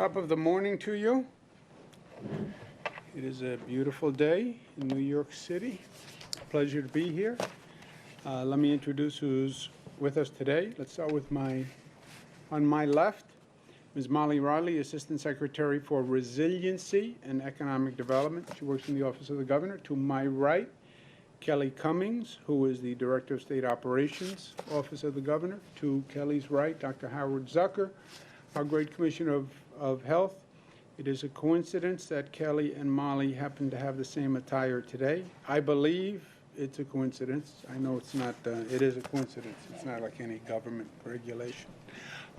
Top of the morning to you. It is a beautiful day in New York City. Pleasure to be here. Let me introduce who's with us today. Let's start with on my left, Ms. Molly Riley, Assistant Secretary for Resiliency and Economic Development. She works in the Office of the Governor. To my right, Kelly Cummings, who is the Director of State Operations, Office of the Governor. To Kelly's right, Dr. Howard Zucker, our great Commissioner of Health. It is a coincidence that Kelly and Molly happen to have the same attire today. I believe it's a coincidence. I know it's not, it is a coincidence. It's not like any government regulation.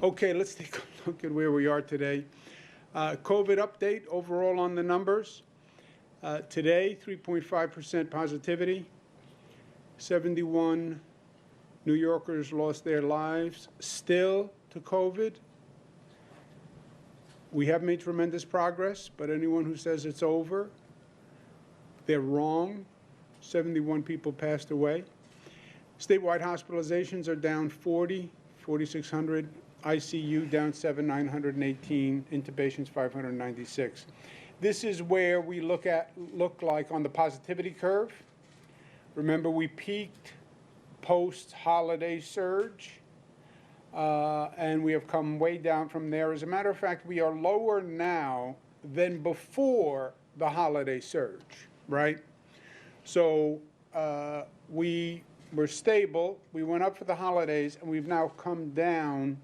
Okay, let's take a look at where we are today. COVID update overall on the numbers. Today, 3.5% positivity. 71 New Yorkers lost their lives still to COVID. We have made tremendous progress, but anyone who says it's over, they're wrong. 71 people passed away. Statewide hospitalizations are down 40, 4,600. ICU down 7,918. Intubations 596. This is where we look like on the positivity curve. Remember, we peaked post-holiday surge. And we have come way down from there. As a matter of fact, we are lower now than before the holiday surge, right? So we were stable. We went up for the holidays, and we've now come down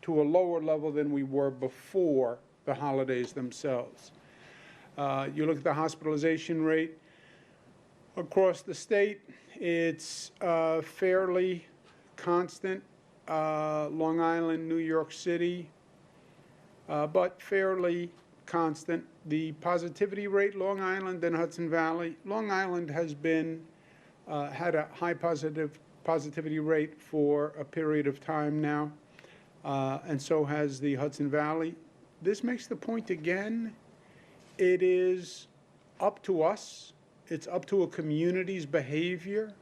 to a lower level than we were before the holidays themselves. You look at the hospitalization rate across the state, it's fairly constant. Long Island, New York City, but fairly constant. The positivity rate, Long Island and Hudson Valley. Long Island has been had a high positivity rate for a period of time now, and so has the Hudson Valley. This makes the point again. It is up to us. It's up to a community's behavior.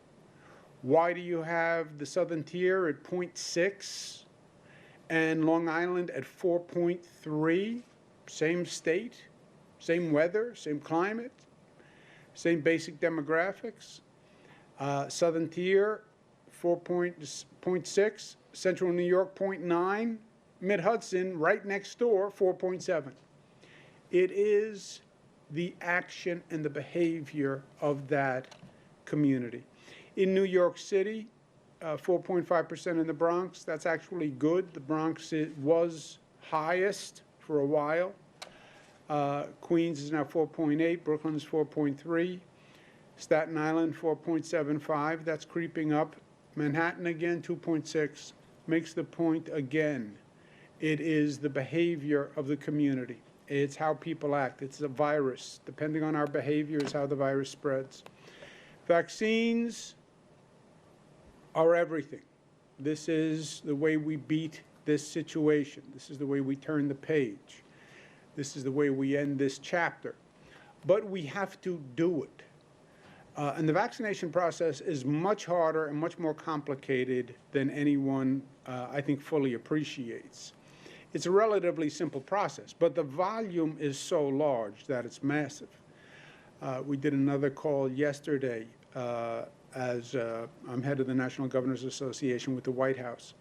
Why do you have the Southern Tier at 0.6 and Long Island at 4.3? Same state, same weather, same climate, same basic demographics. Southern Tier 4.6, Central New York 0.9, Mid-Hudson right next door 4.7. It is the action and the behavior of that community. In New York City, 4.5% in the Bronx. That's actually good. The Bronx was highest for a while. Queens is now 4.8. Brooklyn's 4.3. Staten Island 4.75. That's creeping up. Manhattan again 2.6. Makes the point again. It is the behavior of the community. It's how people act. It's a virus. Depending on our behavior is how the virus spreads. Vaccines are everything. This is the way we beat this situation. This is the way we turn the page. This is the way we end this chapter. But we have to do it. And the vaccination process is much harder and much more complicated than anyone, I think, fully appreciates. It's a relatively simple process, but the volume is so large that it's massive. We did another call yesterday as I'm head of the National Governors Association with the White House.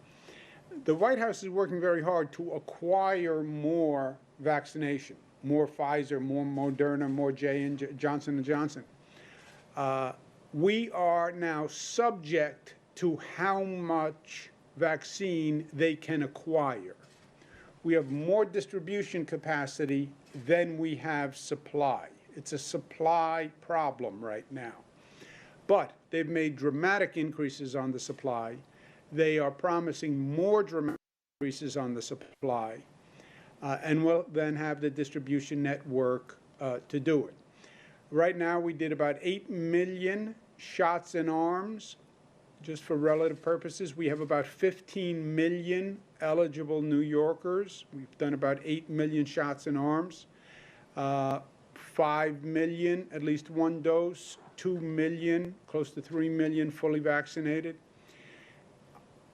The White House is working very hard to acquire more vaccination, more Pfizer, more Moderna, more Johnson & Johnson. We are now subject to how much vaccine they can acquire. We have more distribution capacity than we have supply. It's a supply problem right now. But they've made dramatic increases on the supply. They are promising more dramatic increases on the supply, and will then have the distribution network to do it. Right now, we did about 8 million shots in arms. Just for relative purposes, we have about 15 million eligible New Yorkers. We've done about 8 million shots in arms. 5 million, at least one dose. 2 million, close to 3 million fully vaccinated.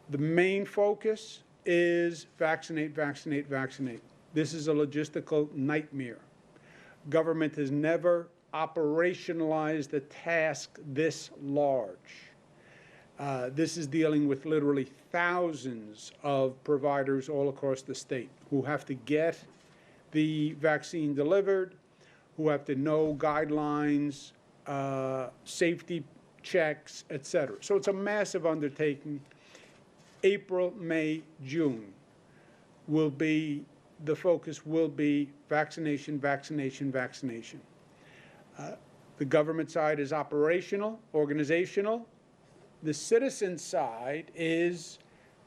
The main focus is vaccinate, vaccinate, vaccinate. This is a logistical nightmare. Government has never operationalized a task this large. This is dealing with literally thousands of providers all across the state who have to get the vaccine delivered, who have to know guidelines, safety checks, etc. So it's a massive undertaking. April, May, June will be, the focus will be vaccination, vaccination, vaccination. The government side is operational, organizational. The citizen side is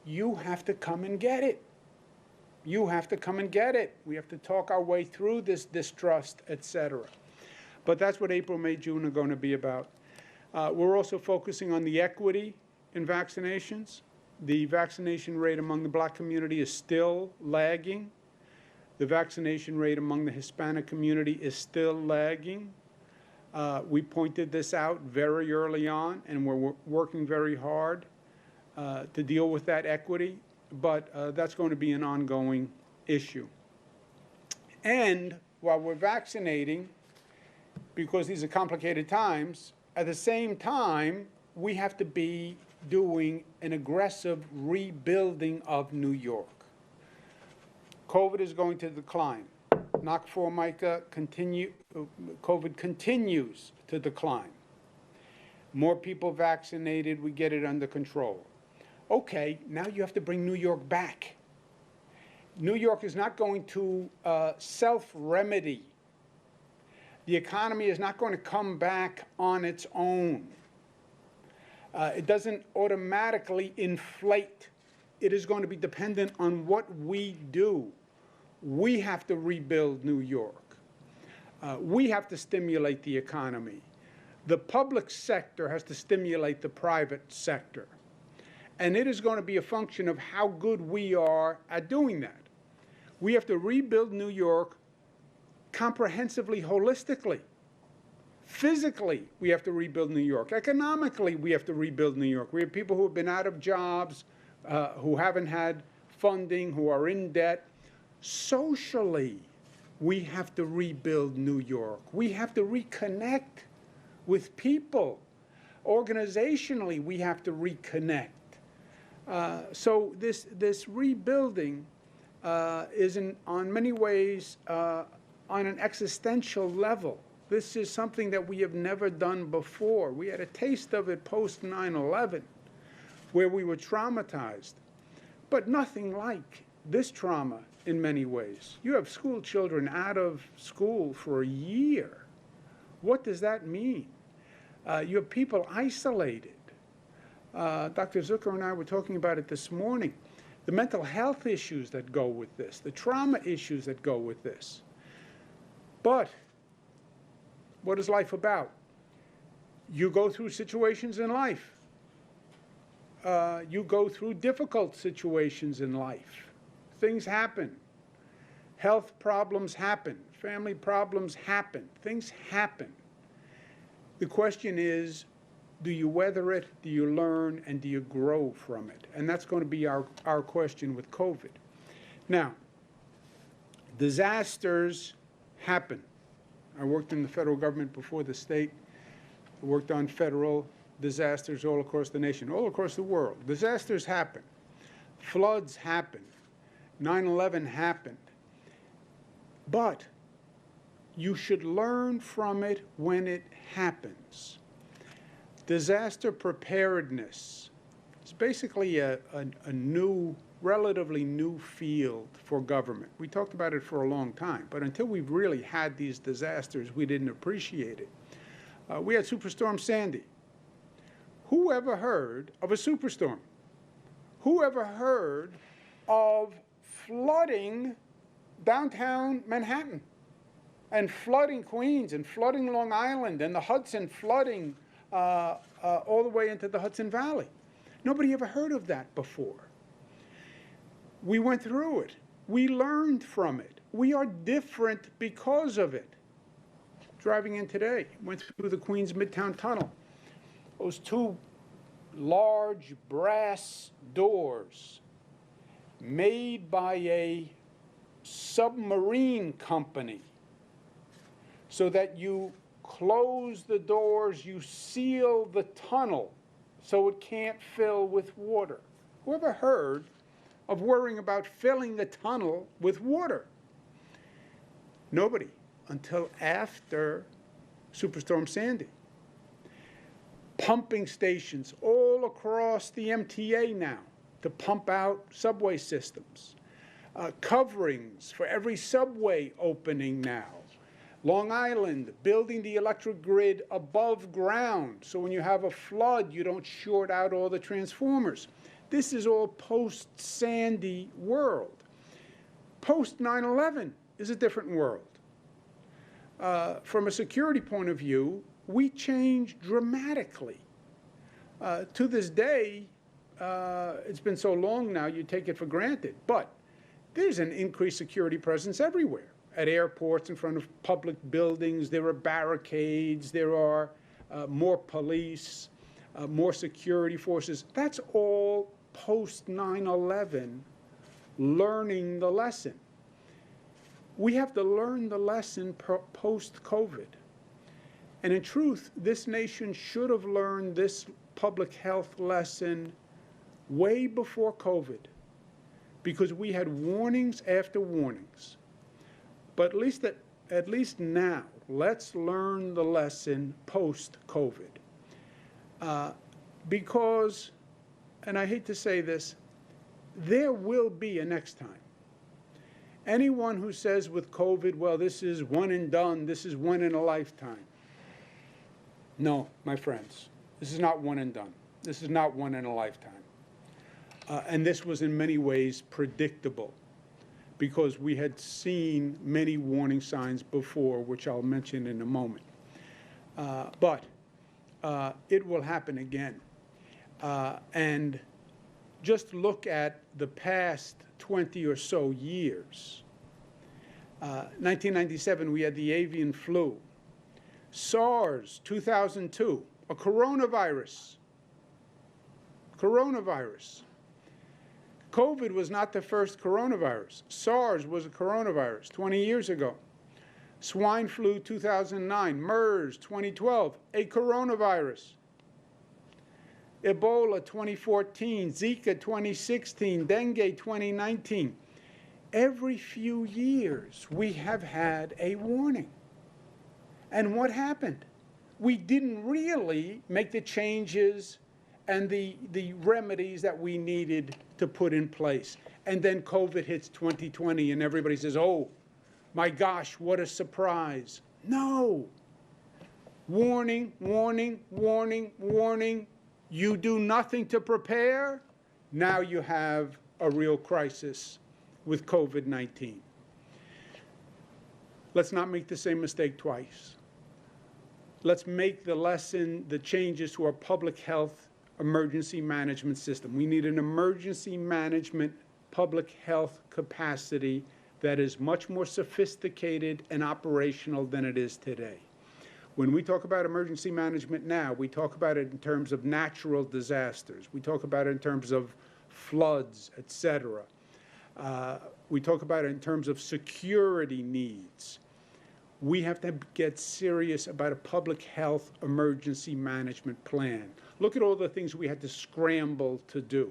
you have to come and get it. You have to come and get it. We have to talk our way through this distrust, etc. But that's what April, May, June are going to be about. We're also focusing on the equity in vaccinations. The vaccination rate among the black community is still lagging. The vaccination rate among the Hispanic community is still lagging. We pointed this out very early on, and we're working very hard to deal with that equity, but that's going to be an ongoing issue. And while we're vaccinating, because these are complicated times, at the same time, we have to be doing an aggressive rebuilding of New York. COVID is going to decline. Knock Formica COVID continues to decline. More people vaccinated, we get it under control. Okay, now you have to bring New York back. New York is not going to self-remedy. The economy is not going to come back on its own. It doesn't automatically inflate. It is going to be dependent on what we do. We have to rebuild New York. We have to stimulate the economy. The public sector has to stimulate the private sector. And it is going to be a function of how good we are at doing that. We have to rebuild New York comprehensively, holistically. Physically, we have to rebuild New York. Economically, we have to rebuild New York. We have people who have been out of jobs, who haven't had funding, who are in debt. Socially, we have to rebuild New York. We have to reconnect with people. Organizationally, we have to reconnect. So this rebuilding is on many ways on an existential level. This is something that we have never done before. We had a taste of it post 9/11, where we were traumatized, but nothing like this trauma in many ways. You have school children out of school for a year. What does that mean? You have people isolated. Dr. Zucker and I were talking about it this morning. The mental health issues that go with this, the trauma issues that go with this. But what is life about? You go through situations in life. You go through difficult situations in life. Things happen. Health problems happen. Family problems happen. Things happen. The question is, do you weather it, do you learn, and do you grow from it? And that's going to be our question with COVID. Now, disasters happen. I worked in the federal government before the state. I worked on federal disasters all across the nation, all across the world. Disasters happen. Floods happen. 9/11 happened. But you should learn from it when it happens. Disaster preparedness is basically a new, relatively new field for government. We talked about it for a long time, but until we've really had these disasters, we didn't appreciate it. We had Superstorm Sandy. Who ever heard of a superstorm? Who ever heard of flooding downtown Manhattan and flooding Queens and flooding Long Island and the Hudson flooding all the way into the Hudson Valley? Nobody ever heard of that before. We went through it. We learned from it. We are different because of it. Driving in today, went through the Queens Midtown Tunnel. Those two large brass doors made by a submarine company so that you close the doors, you seal the tunnel so it can't fill with water. Who ever heard of worrying about filling the tunnel with water? Nobody, until after Superstorm Sandy. Pumping stations all across the MTA now to pump out subway systems. Coverings for every subway opening now. Long Island building the electric grid above ground so when you have a flood you don't short out all the transformers. This is all post-Sandy world. Post 9/11 is a different world. From a security point of view, we changed dramatically. To this day, it's been so long now you take it for granted, but there's an increased security presence everywhere. At airports, in front of public buildings, there are barricades, there are more police, more security forces. That's all post 9/11 learning the lesson. We have to learn the lesson post-COVID. And in truth, this nation should have learned this public health lesson way before COVID, because we had warnings after warnings. But at least now, let's learn the lesson post-COVID. Because, and I hate to say this, there will be a next time. Anyone who says with COVID, well, this is one and done, this is one in a lifetime. No, my friends, this is not one and done. This is not one in a lifetime. And this was in many ways predictable because we had seen many warning signs before, which I'll mention in a moment. But it will happen again. And just look at the past 20 or so years. 1997, we had the avian flu. SARS, 2002, a coronavirus. COVID was not the first coronavirus. SARS was a coronavirus 20 years ago. Swine flu, 2009. MERS, 2012, a coronavirus. Ebola, 2014. Zika, 2016. Dengue, 2019. Every few years, we have had a warning. And what happened? We didn't really make the changes and the remedies that we needed to put in place. And then COVID hits 2020 and everybody says, oh, my gosh, what a surprise. No. Warning, warning, warning, warning. You do nothing to prepare. Now you have a real crisis with COVID-19. Let's not make the same mistake twice. Let's make the lesson, the changes to our public health emergency management system. We need an emergency management public health capacity that is much more sophisticated and operational than it is today. When we talk about emergency management now, we talk about it in terms of natural disasters. We talk about it in terms of floods, etc. We talk about it in terms of security needs. We have to get serious about a public health emergency management plan. Look at all the things we had to scramble to do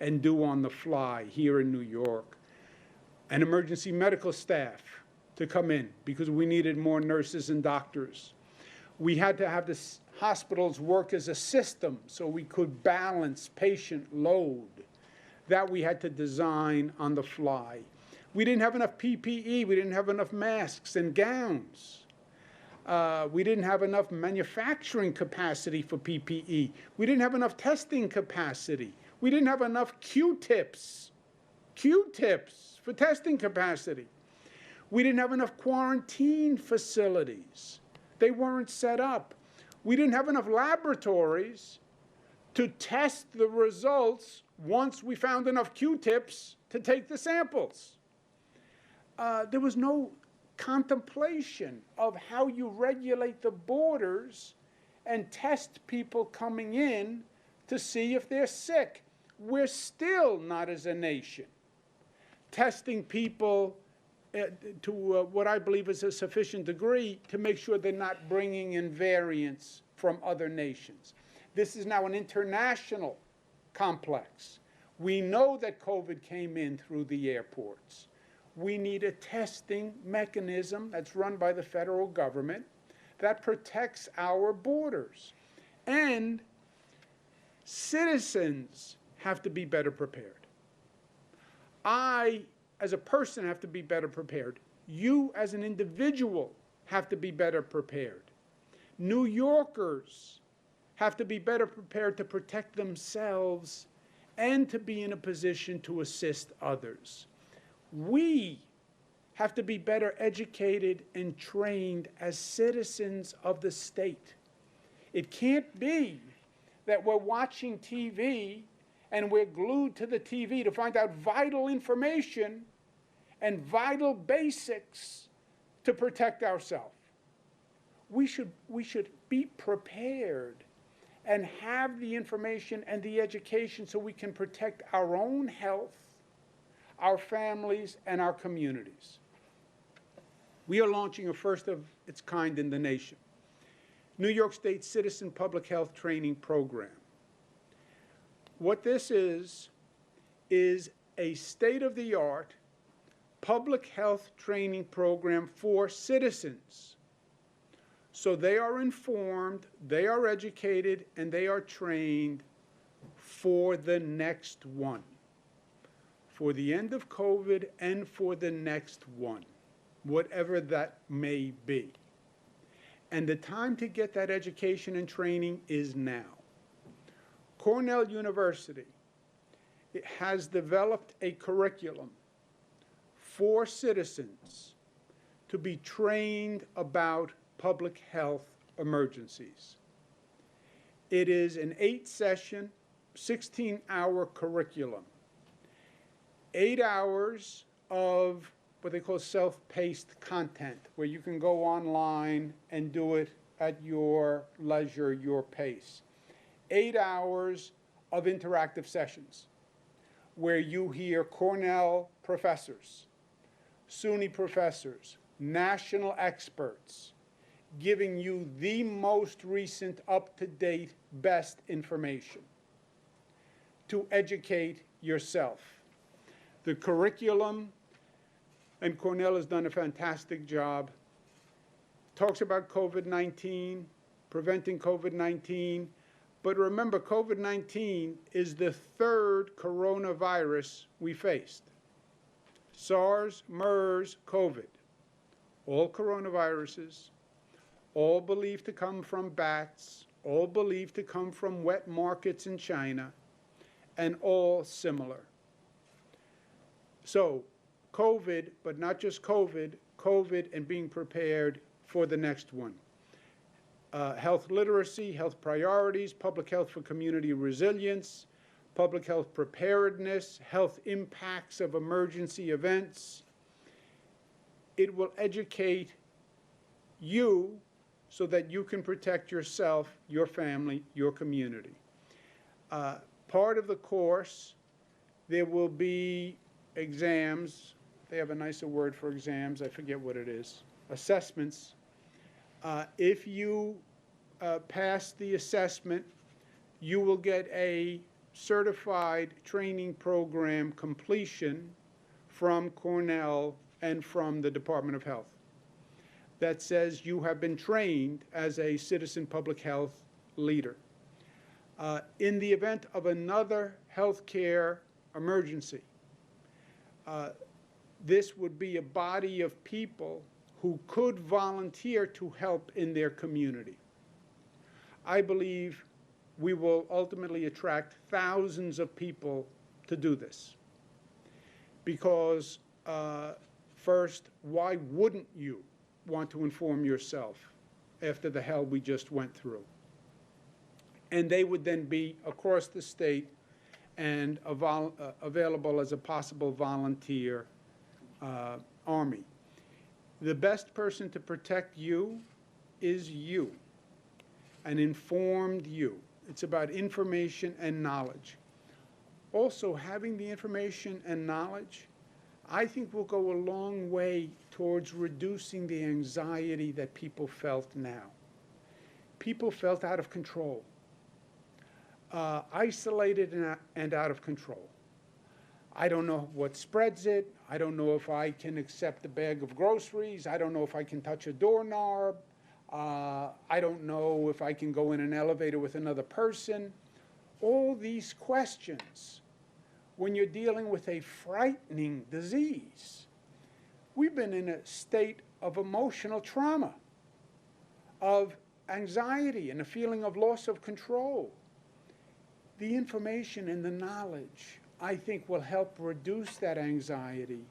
and do on the fly here in New York. An emergency medical staff to come in because we needed more nurses and doctors. We had to have the hospitals work as a system so we could balance patient load. That we had to design on the fly. We didn't have enough PPE. We didn't have enough masks and gowns. We didn't have enough manufacturing capacity for PPE. We didn't have enough testing capacity. We didn't have enough Q-tips for testing capacity. We didn't have enough quarantine facilities. They weren't set up. We didn't have enough laboratories to test the results once we found enough Q-tips to take the samples. There was no contemplation of how you regulate the borders and test people coming in to see if they're sick. We're still not, as a nation, testing people what I believe is a sufficient degree to make sure they're not bringing in variants from other nations. This is now an international complex. We know that COVID came in through the airports. We need a testing mechanism that's run by the federal government that protects our borders. And citizens have to be better prepared. I, as a person, have to be better prepared. You, as an individual, have to be better prepared. New Yorkers have to be better prepared to protect themselves and to be in a position to assist others. We have to be better educated and trained as citizens of the state. It can't be that we're watching TV and we're glued to the TV to find out vital information and vital basics to protect ourselves. We should be prepared and have the information and the education so we can protect our own health, our families, and our communities. We are launching a first of its kind in the nation, New York State Citizen Public Health Training Program. What this is a state-of-the-art public health training program for citizens. So they are informed, they are educated, and they are trained for the next one, for the end of COVID and for the next one, whatever that may be. And the time to get that education and training is now. Cornell University has developed a curriculum for citizens to be trained about public health emergencies. It is an 8-session, 16-hour curriculum. 8 hours of what they call self-paced content, where you can go online and do it at your leisure, your pace. 8 hours of interactive sessions, where you hear Cornell professors, SUNY professors, national experts, giving you the most recent, up-to-date, best information to educate yourself. The curriculum, and Cornell has done a fantastic job, talks about COVID-19, preventing COVID-19, but remember, COVID-19 is the third coronavirus we faced. SARS, MERS, COVID, all coronaviruses, all believed to come from bats, all believed to come from wet markets in China, and all similar. So, COVID, but not just COVID, COVID and being prepared for the next one. Health literacy, health priorities, public health for community resilience, public health preparedness, health impacts of emergency events. It will educate you so that you can protect yourself, your family, your community. Part of the course, there will be exams. They have a nicer word for exams. I forget what it is. Assessments. If you pass the assessment, you will get a certified training program completion from Cornell and from the Department of Health that says you have been trained as a citizen public health leader. In the event of another healthcare emergency, this would be a body of people who could volunteer to help in their community. I believe we will ultimately attract thousands of people to do this. Because first, why wouldn't you want to inform yourself after the hell we just went through? And they would then be across the state and available as a possible volunteer army. The best person to protect you is you, an informed you. It's about information and knowledge. Also, having the information and knowledge I think will go a long way towards reducing the anxiety that people felt now. People felt out of control, isolated and out of control. I don't know what spreads it. I don't know if I can accept a bag of groceries. I don't know if I can touch a doorknob. I don't know if I can go in an elevator with another person. All these questions, when you're dealing with a frightening disease. We've been in a state of emotional trauma, of anxiety and a feeling of loss of control. The information and the knowledge, I think, will help reduce that anxiety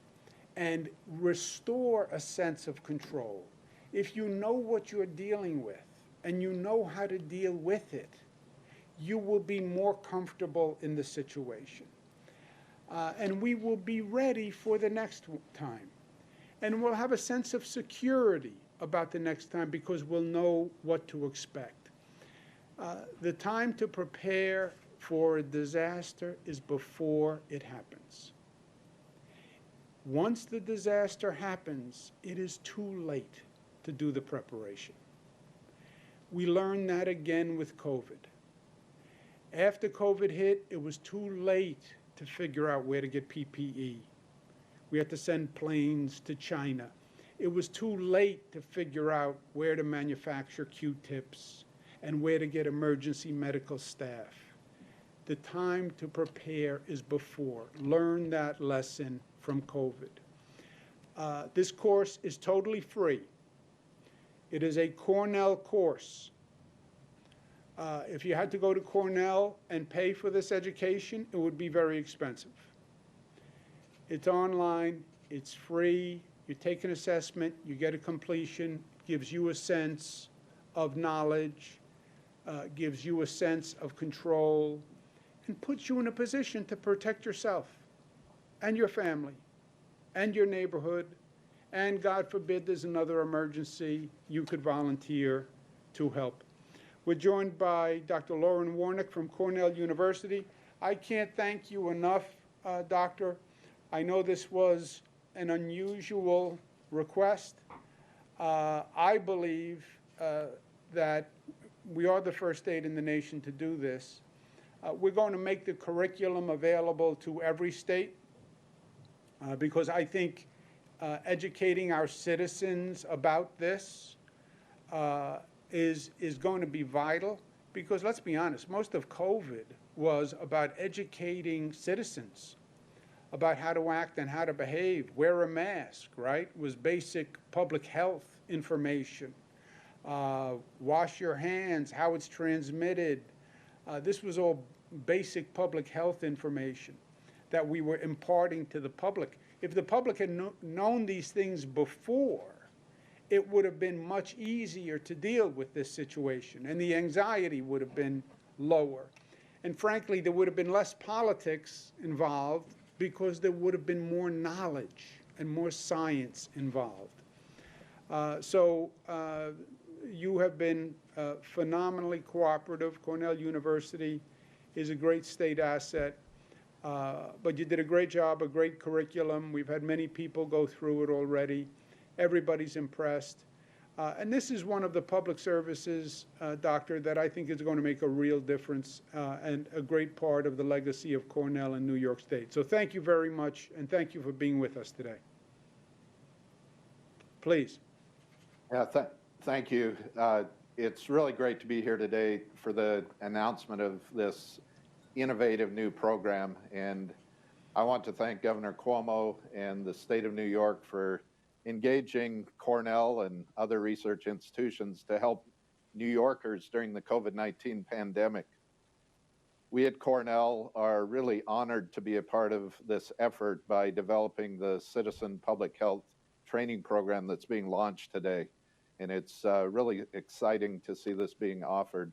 and restore a sense of control. If you know what you're dealing with and you know how to deal with it, you will be more comfortable in the situation. And we will be ready for the next time. And we'll have a sense of security about the next time because we'll know what to expect. The time to prepare for a disaster is before it happens. Once the disaster happens, it is too late to do the preparation. We learned that again with COVID. After COVID hit, it was too late to figure out where to get PPE. We had to send planes to China. It was too late to figure out where to manufacture Q-tips and where to get emergency medical staff. The time to prepare is before. Learn that lesson from COVID. This course is totally free. It is a Cornell course. If you had to go to Cornell and pay for this education, it would be very expensive. It's online, it's free, you take an assessment, you get a completion, gives you a sense of knowledge, gives you a sense of control, and puts you in a position to protect yourself and your family and your neighborhood, and God forbid there's another emergency, you could volunteer to help. We're joined by Dr. Lauren Warnick from Cornell University. I can't thank you enough, Doctor. I know this was an unusual request. I believe that we are the first state in the nation to do this. We're going to make the curriculum available to every state because I think educating our citizens about this is going to be vital, because let's be honest, most of COVID was about educating citizens about how to act and how to behave. Wear a mask, right? Was basic public health information. Wash your hands, how it's transmitted. This was all basic public health information that we were imparting to the public. If the public had known these things before, it would have been much easier to deal with this situation, and the anxiety would have been lower. And frankly, there would have been less politics involved because there would have been more knowledge and more science involved. You have been phenomenally cooperative. Cornell University is a great state asset. But you did a great job, a great curriculum. We've had many people go through it already. Everybody's impressed. And this is one of the public services, Doctor, that I think is going to make a real difference and a great part of the legacy of Cornell and New York State. So thank you very much, and thank you for being with us today. Please. Yeah, thank you. It's really great to be here today for the announcement of this innovative new program. And I want to thank Governor Cuomo and the state of New York for engaging Cornell and other research institutions to help New Yorkers during the COVID-19 pandemic. We at Cornell are really honored to be a part of this effort by developing the Citizen Public Health Training Program that's being launched today. And it's really exciting to see this being offered.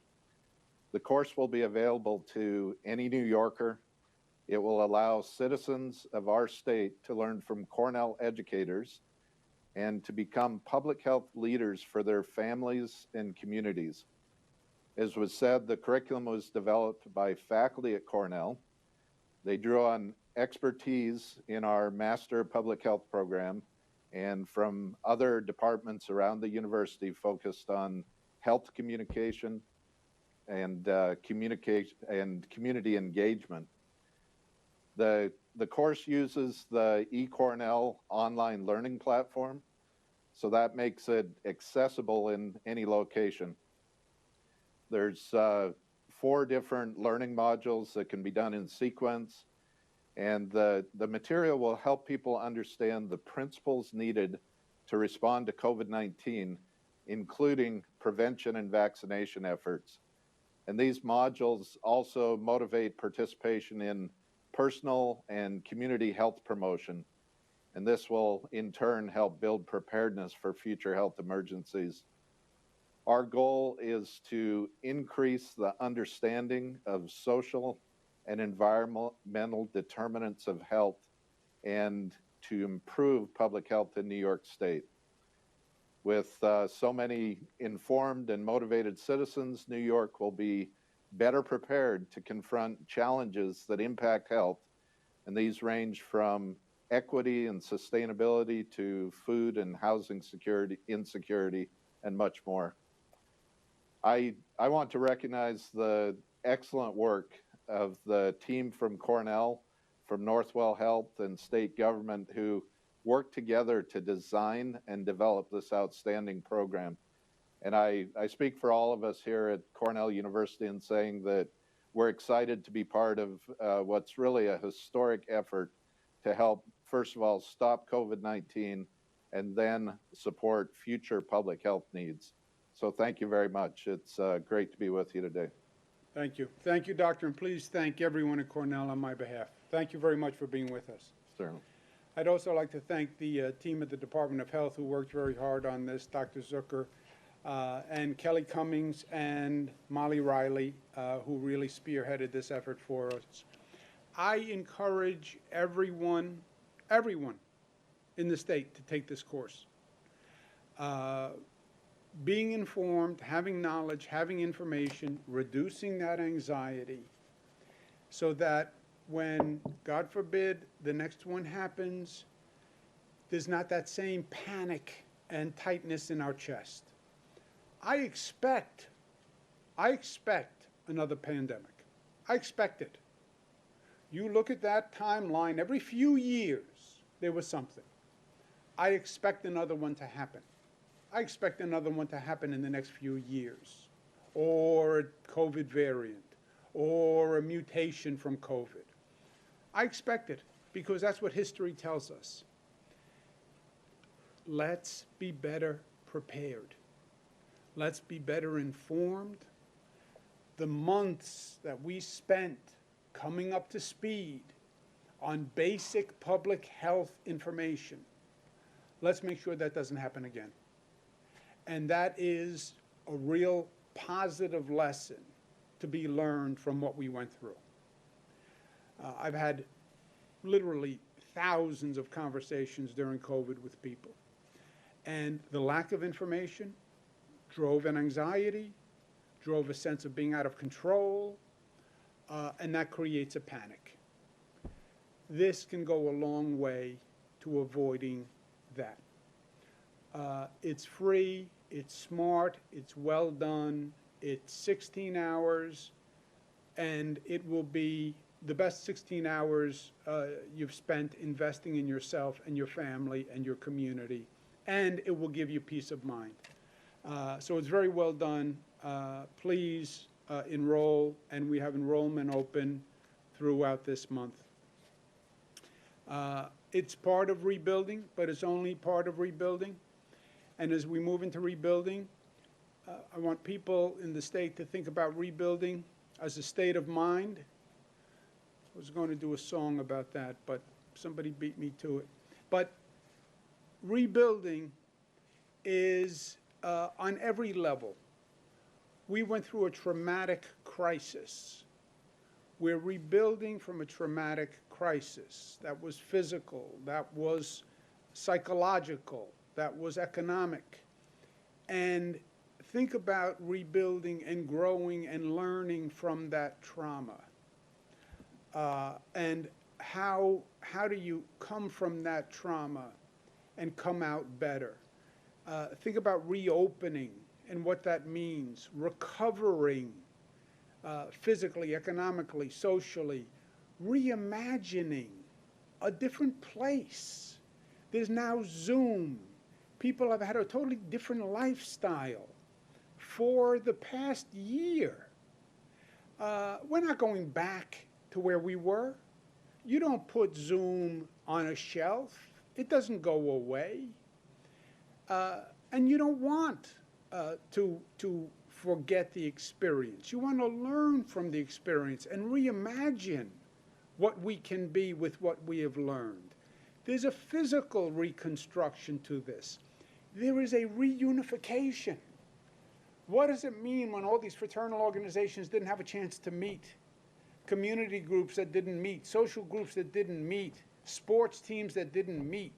The course will be available to any New Yorker. It will allow citizens of our state to learn from Cornell educators and to become public health leaders for their families and communities. As was said, the curriculum was developed by faculty at Cornell. They drew on expertise in our Master Public Health program and from other departments around the university focused on health communication and community engagement. The course uses the eCornell online learning platform, so that makes it accessible in any location. There's 4 different learning modules that can be done in sequence, and the material will help people understand the principles needed to respond to COVID-19, including prevention and vaccination efforts. And these modules also motivate participation in personal and community health promotion. And this will in turn help build preparedness for future health emergencies. Our goal is to increase the understanding of social and environmental determinants of health and to improve public health in New York State. With so many informed and motivated citizens, New York will be better prepared to confront challenges that impact health, and these range from equity and sustainability to food and housing insecurity, and much more. I want to recognize the excellent work of the team from Cornell, from Northwell Health and state government who worked together to design and develop this outstanding program. And I speak for all of us here at Cornell University in saying that we're excited to be part of what's really a historic effort to help, first of all, stop COVID-19 and then support future public health needs. So thank you very much. It's great to be with you today. Thank you. Thank you, Doctor, and please thank everyone at Cornell on my behalf. Thank you very much for being with us. Certainly. I'd also like to thank the team at the Department of Health who worked very hard on this, Dr. Zucker, and Kelly Cummings and Molly Riley, who really spearheaded this effort for us. I encourage everyone in the state to take this course. Being informed, having knowledge, having information, reducing that anxiety so that when, God forbid, the next one happens, there's not that same panic and tightness in our chest. I expect another pandemic. I expect it. You look at that timeline, every few years there was something. I expect another one to happen. I expect another one to happen in the next few years, or a COVID variant, or a mutation from COVID. I expect it because that's what history tells us. Let's be better prepared. Let's be better informed. The months that we spent coming up to speed on basic public health information, let's make sure that doesn't happen again. And that is a real positive lesson to be learned from what we went through. I've had literally thousands of conversations during COVID with people. And the lack of information drove an anxiety, drove a sense of being out of control, and that creates a panic. This can go a long way to avoiding that. It's free, it's smart, it's well done, it's 16 hours, and it will be the best 16 hours you've spent investing in yourself and your family and your community, and it will give you peace of mind. So it's very well done. Please enroll, and we have enrollment open throughout this month. It's part of rebuilding, but it's only part of rebuilding. And as we move into rebuilding, I want people in the state to think about rebuilding as a state of mind. I was going to do a song about that, but somebody beat me to it. But rebuilding is on every level. We went through a traumatic crisis. We're rebuilding from a traumatic crisis that was physical, that was psychological, that was economic. And think about rebuilding and growing and learning from that trauma. And how do you come from that trauma and come out better? Think about reopening and what that means, recovering physically, economically, socially, reimagining a different place. There's now Zoom. People have had a totally different lifestyle for the past year. We're not going back to where we were. You don't put Zoom on a shelf. It doesn't go away. And you don't want to forget the experience. You want to learn from the experience and reimagine what we can be with what we have learned. There's a physical reconstruction to this. There is a reunification. What does it mean when all these fraternal organizations didn't have a chance to meet? Community groups that didn't meet, social groups that didn't meet, sports teams that didn't meet,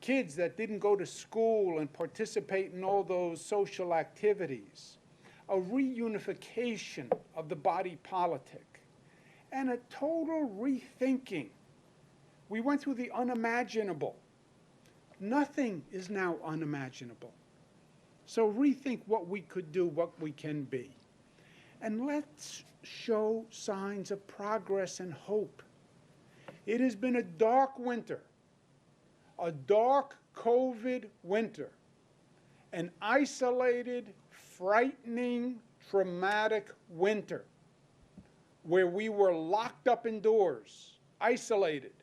kids that didn't go to school and participate in all those social activities. A reunification of the body politic and a total rethinking. We went through the unimaginable. Nothing is now unimaginable. So rethink what we could do, what we can be. And let's show signs of progress and hope. It has been a dark winter, a dark COVID winter, an isolated, frightening, traumatic winter where we were locked up indoors, isolated.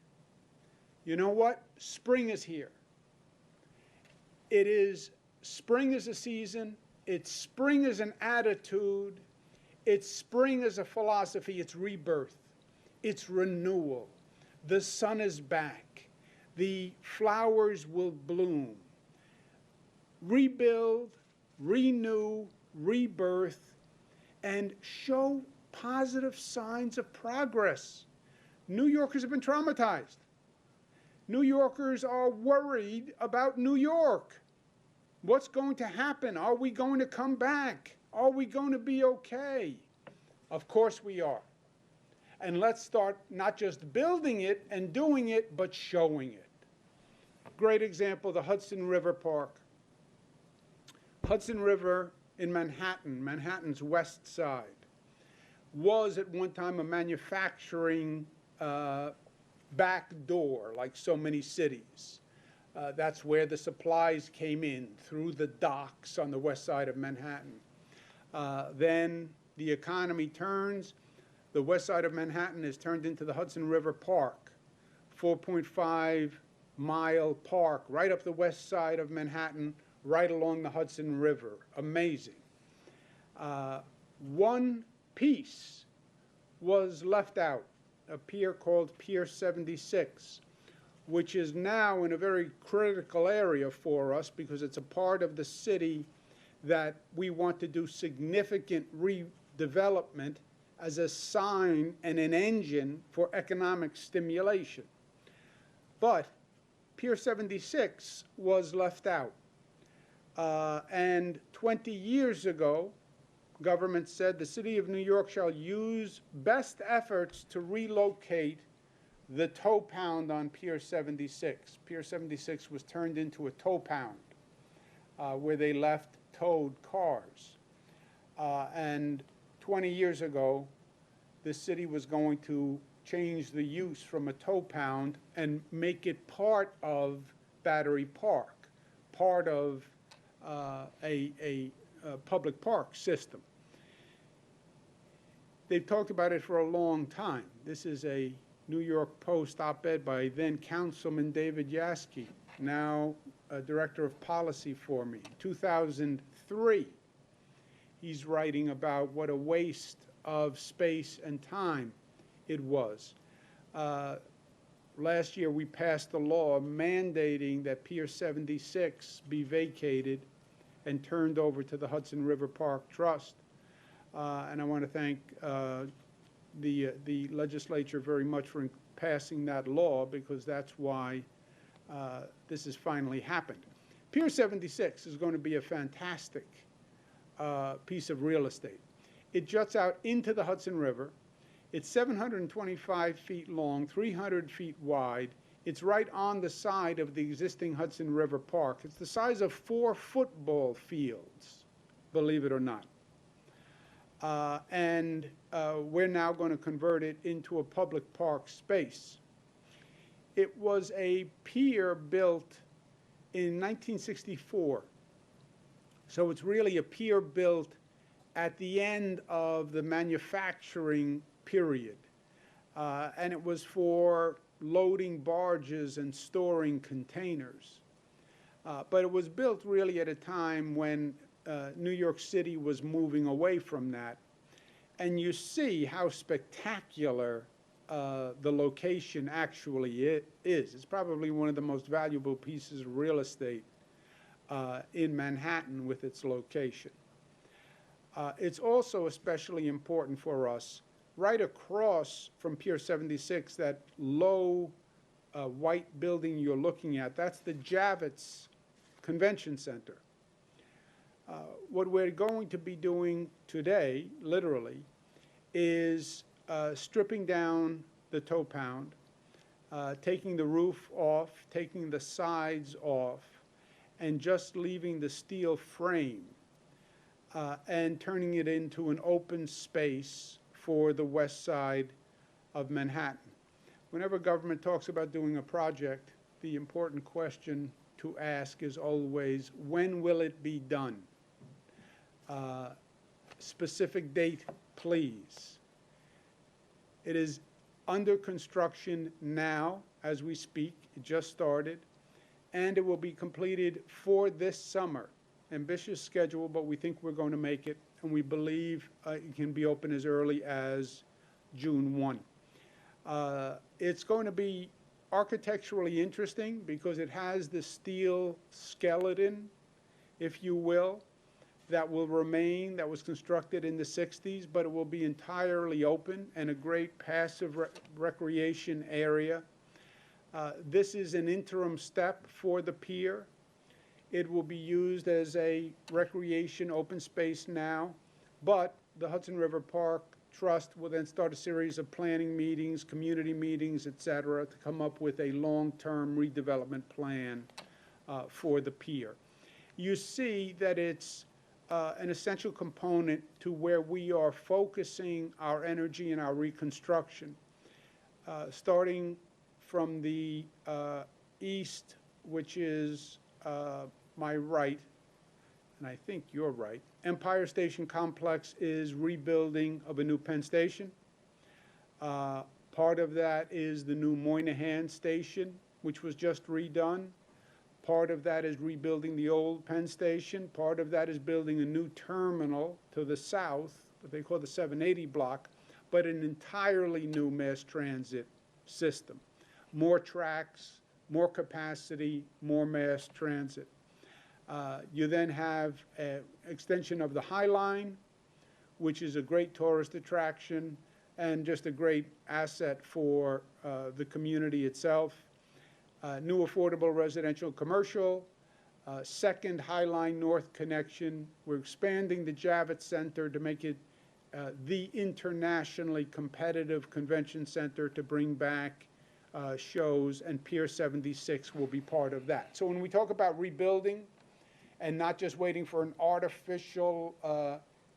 You know what? Spring is here. Spring is a season. Spring is an attitude. Spring is a philosophy. It's rebirth. It's renewal. The sun is back. The flowers will bloom. Rebuild, renew, rebirth, and show positive signs of progress. New Yorkers have been traumatized. New Yorkers are worried about New York. What's going to happen? Are we going to come back? Are we going to be okay? Of course we are. And let's start not just building it and doing it, but showing it. Great example, the Hudson River Park. Hudson River in Manhattan, Manhattan's west side, was at one time a manufacturing back door, like so many cities. That's where the supplies came in, through the docks on the west side of Manhattan. Then the economy turns. The west side of Manhattan is turned into the Hudson River Park, 4.5-mile park right up the west side of Manhattan, right along the Hudson River. Amazing. One piece was left out, a pier called Pier 76, which is now in a very critical area for us because it's a part of the city that we want to do significant redevelopment as a sign and an engine for economic stimulation. But Pier 76 was left out. And 20 years ago, government said the city of New York shall use best efforts to relocate the tow pound on Pier 76. Pier 76 was turned into a tow pound where they left towed cars. And 20 years ago, the city was going to change the use from a tow pound and make it part of Battery Park, part of a public park system. They've talked about it for a long time. This is a New York Post op-ed by then Councilman David Yaski, now Director of Policy for me, 2003. He's writing about what a waste of space and time it was. Last year we passed a law mandating that Pier 76 be vacated and turned over to the Hudson River Park Trust. And I want to thank the legislature very much for passing that law, because that's why this has finally happened. Pier 76 is going to be a fantastic piece of real estate. It juts out into the Hudson River. It's 725 feet long, 300 feet wide. It's right on the side of the existing Hudson River Park. It's the size of 4 football fields, believe it or not. We're now going to convert it into a public park space. It was a pier built in 1964. So it's really a pier built at the end of the manufacturing period. And it was for loading barges and storing containers. But it was built really at a time when New York City was moving away from that. And you see how spectacular the location actually is. It's probably one of the most valuable pieces of real estate in Manhattan with its location. It's also especially important for us right across from Pier 76, that low white building you're looking at, that's the Javits Convention Center. What we're going to be doing today, literally, is stripping down the toe pound, taking the roof off, taking the sides off, and just leaving the steel frame and turning it into an open space for the west side of Manhattan. Whenever government talks about doing a project, the important question to ask is always, when will it be done? Specific date, please. It is under construction now as we speak. It just started, and it will be completed for this summer. Ambitious schedule, but we think we're going to make it, and we believe it can be open as early as June 1. It's going to be architecturally interesting because it has the steel skeleton, if you will, that will remain, that was constructed in the 60s, but it will be entirely open and a great passive recreation area. This is an interim step for the pier. It will be used as a recreation open space now, but the Hudson River Park Trust will then start a series of planning meetings, community meetings, et cetera, to come up with a long-term redevelopment plan for the pier. You see that it's an essential component to where we are focusing our energy and our reconstruction, starting from the east, which is my right, and I think you're right. Empire Station Complex is rebuilding of a new Penn Station. Part of that is the new Moynihan Station, which was just redone. Part of that is rebuilding the old Penn Station. Part of that is building a new terminal to the south, what they call the 780 block, but an entirely new mass transit system. More tracks, more capacity, more mass transit. You then have an extension of the High Line, which is a great tourist attraction and just a great asset for the community itself. New affordable residential commercial, second High Line North connection. We're expanding the Javits Center to make it the internationally competitive convention center to bring back shows, and Pier 76 will be part of that. So when we talk about rebuilding and not just waiting for an artificial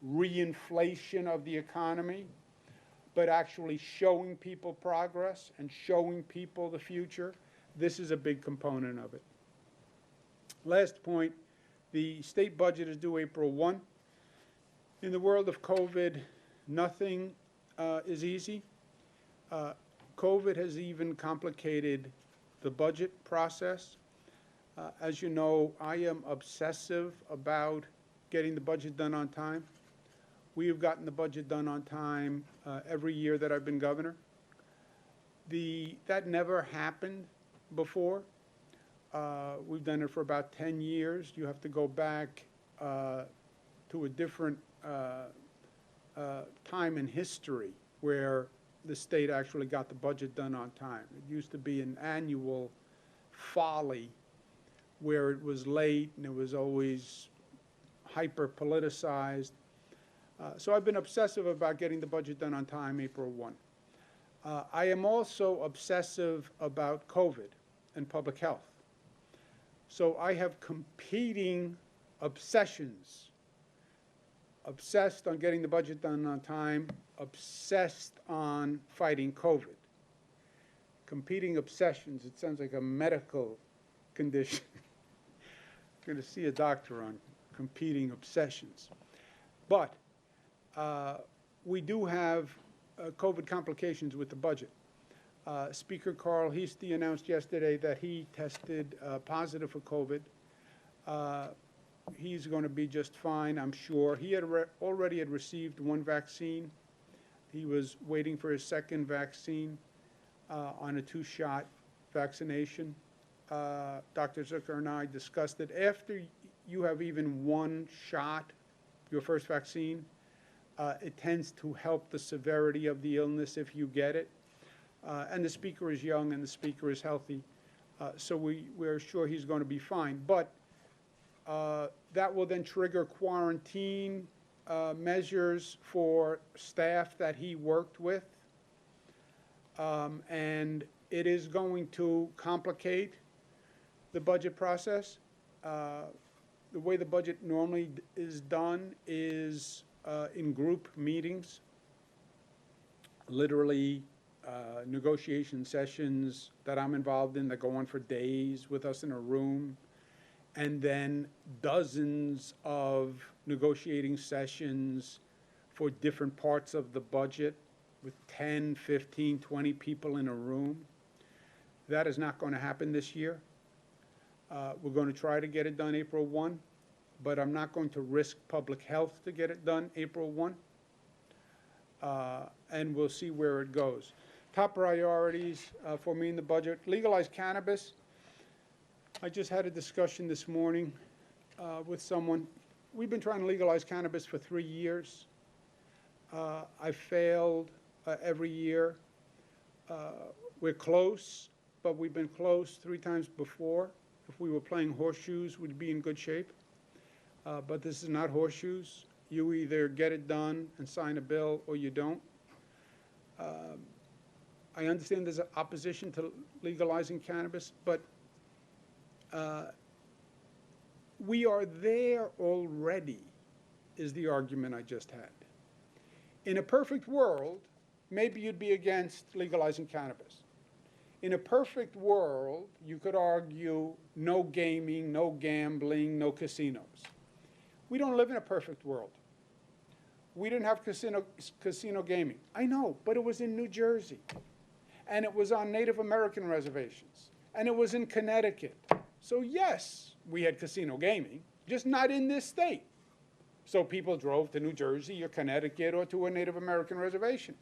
reinflation of the economy, but actually showing people progress and showing people the future, this is a big component of it. Last point, the state budget is due April 1. In the world of COVID, nothing is easy. COVID has even complicated the budget process. As you know, I am obsessive about getting the budget done on time. We have gotten the budget done on time every year that I've been governor. That never happened before. We've done it for about 10 years. You have to go back to a different time in history where the state actually got the budget done on time. It used to be an annual folly where it was late and it was always hyper-politicized. So I've been obsessive about getting the budget done on time, April 1. I am also obsessive about COVID and public health. So I have competing obsessions. Obsessed on getting the budget done on time, obsessed on fighting COVID. Competing obsessions, it sounds like a medical condition. I'm going to see a doctor on competing obsessions. But we do have COVID complications with the budget. Speaker Carl Heastie announced yesterday that he tested positive for COVID. He's going to be just fine, I'm sure. He had already had received one vaccine. He was waiting for his second vaccine on a 2-shot vaccination. Dr. Zucker and I discussed it. After you have even one shot, your first vaccine, it tends to help the severity of the illness if you get it. And the speaker is young and the speaker is healthy, so we're sure he's going to be fine. But that will then trigger quarantine measures for staff that he worked with. And it is going to complicate the budget process. The way the budget normally is done is in group meetings, literally negotiation sessions that I'm involved in that go on for days with us in a room, and then dozens of negotiating sessions for different parts of the budget with 10, 15, 20 people in a room. That is not going to happen this year. We're going to try to get it done April 1, but I'm not going to risk public health to get it done April 1. And we'll see where it goes. Top priorities for me in the budget: legalize cannabis. I just had a discussion this morning with someone. We've been trying to legalize cannabis for 3 years. I failed every year. We're close, but we've been close 3 times before. If we were playing horseshoes, we'd be in good shape. But this is not horseshoes. You either get it done and sign a bill or you don't. I understand there's an opposition to legalizing cannabis, but we are there already, is the argument I just had. In a perfect world, maybe you'd be against legalizing cannabis. In a perfect world, you could argue no gaming, no gambling, no casinos. We don't live in a perfect world. We didn't have casino gaming. I know, but it was in New Jersey. And it was on Native American reservations. And it was in Connecticut. So yes, we had casino gaming, just not in this state. So people drove to New Jersey or Connecticut or to a Native American reservation.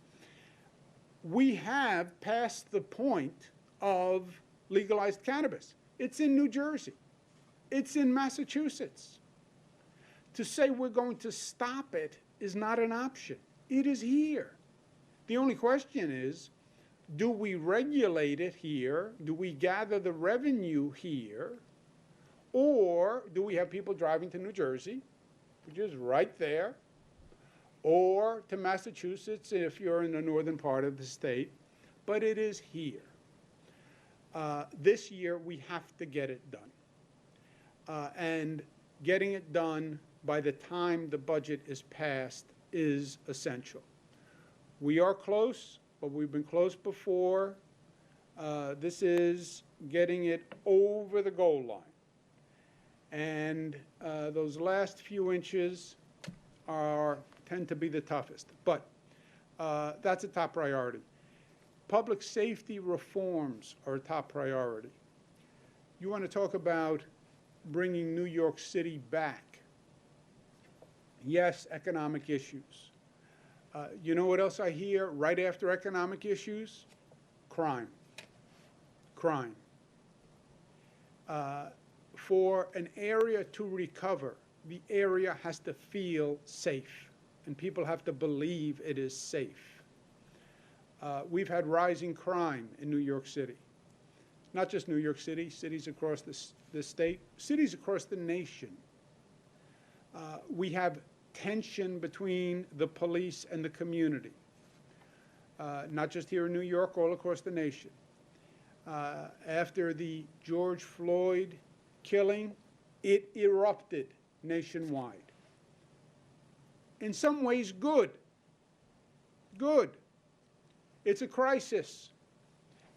We have passed the point of legalized cannabis. It's in New Jersey. It's in Massachusetts. To say we're going to stop it is not an option. It is here. The only question is, do we regulate it here? Do we gather the revenue here? Or do we have people driving to New Jersey, which is right there, or to Massachusetts if you're in the northern part of the state? But it is here. This year, we have to get it done. And getting it done by the time the budget is passed is essential. We are close, but we've been close before. This is getting it over the goal line. And those last few inches tend to be the toughest. But that's a top priority. Public safety reforms are a top priority. You want to talk about bringing New York City back. Yes, economic issues. You know what else I hear right after economic issues? Crime. Crime. For an area to recover, the area has to feel safe, and people have to believe it is safe. We've had rising crime in New York City. Not just New York City, cities across the state, cities across the nation. We have tension between the police and the community, not just here in New York, all across the nation. After the George Floyd killing, it erupted nationwide. In some ways, good. Good. It's a crisis.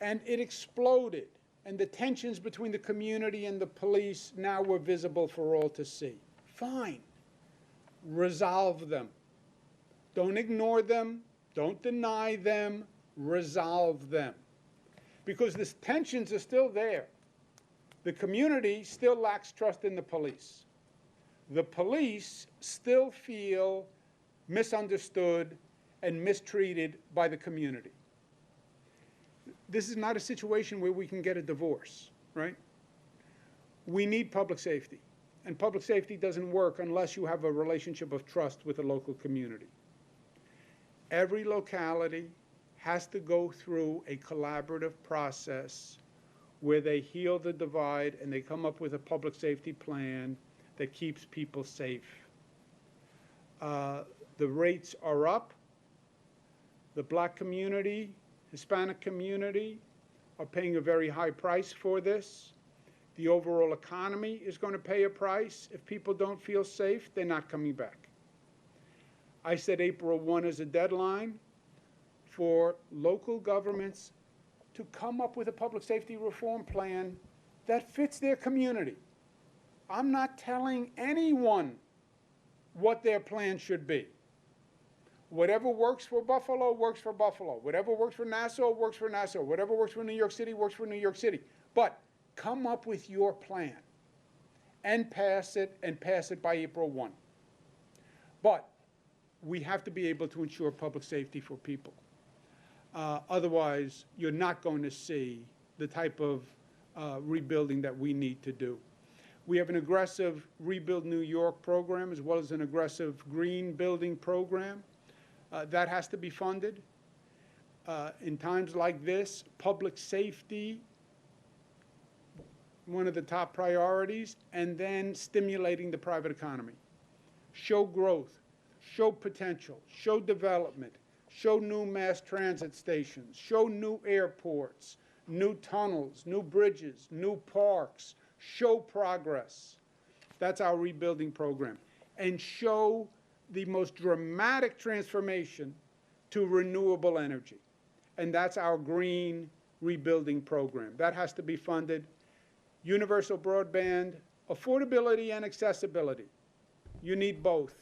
And it exploded. And the tensions between the community and the police now were visible for all to see. Fine. Resolve them. Don't ignore them. Don't deny them. Resolve them. Because the tensions are still there. The community still lacks trust in the police. The police still feel misunderstood and mistreated by the community. This is not a situation where we can get a divorce, right? We need public safety. And public safety doesn't work unless you have a relationship of trust with the local community. Every locality has to go through a collaborative process where they heal the divide and they come up with a public safety plan that keeps people safe. The rates are up. The black community, Hispanic community are paying a very high price for this. The overall economy is going to pay a price. If people don't feel safe, they're not coming back. I said April 1 is a deadline for local governments to come up with a public safety reform plan that fits their community. I'm not telling anyone what their plan should be. Whatever works for Buffalo works for Buffalo. Whatever works for Nassau works for Nassau. Whatever works for New York City works for New York City. But come up with your plan and pass it by April 1. But we have to be able to ensure public safety for people. Otherwise, you're not going to see the type of rebuilding that we need to do. We have an aggressive Rebuild New York program as well as an aggressive green building program. That has to be funded. In times like this, public safety, one of the top priorities, and then stimulating the private economy. Show growth, show potential, show development, show new mass transit stations, show new airports, new tunnels, new bridges, new parks, show progress. That's our rebuilding program. And show the most dramatic transformation to renewable energy. And that's our green rebuilding program. That has to be funded. Universal broadband, affordability and accessibility. You need both.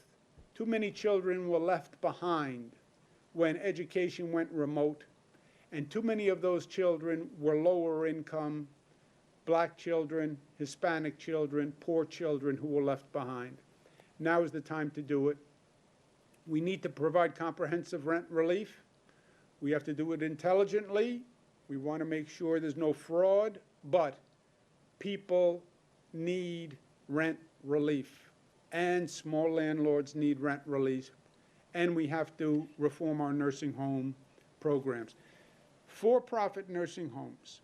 Too many children were left behind when education went remote, and too many of those children were lower income, black children, Hispanic children, poor children who were left behind. Now is the time to do it. We need to provide comprehensive rent relief. We have to do it intelligently. We want to make sure there's no fraud, but people need rent relief, and small landlords need rent relief, and we have to reform our nursing home programs. For-profit nursing homes,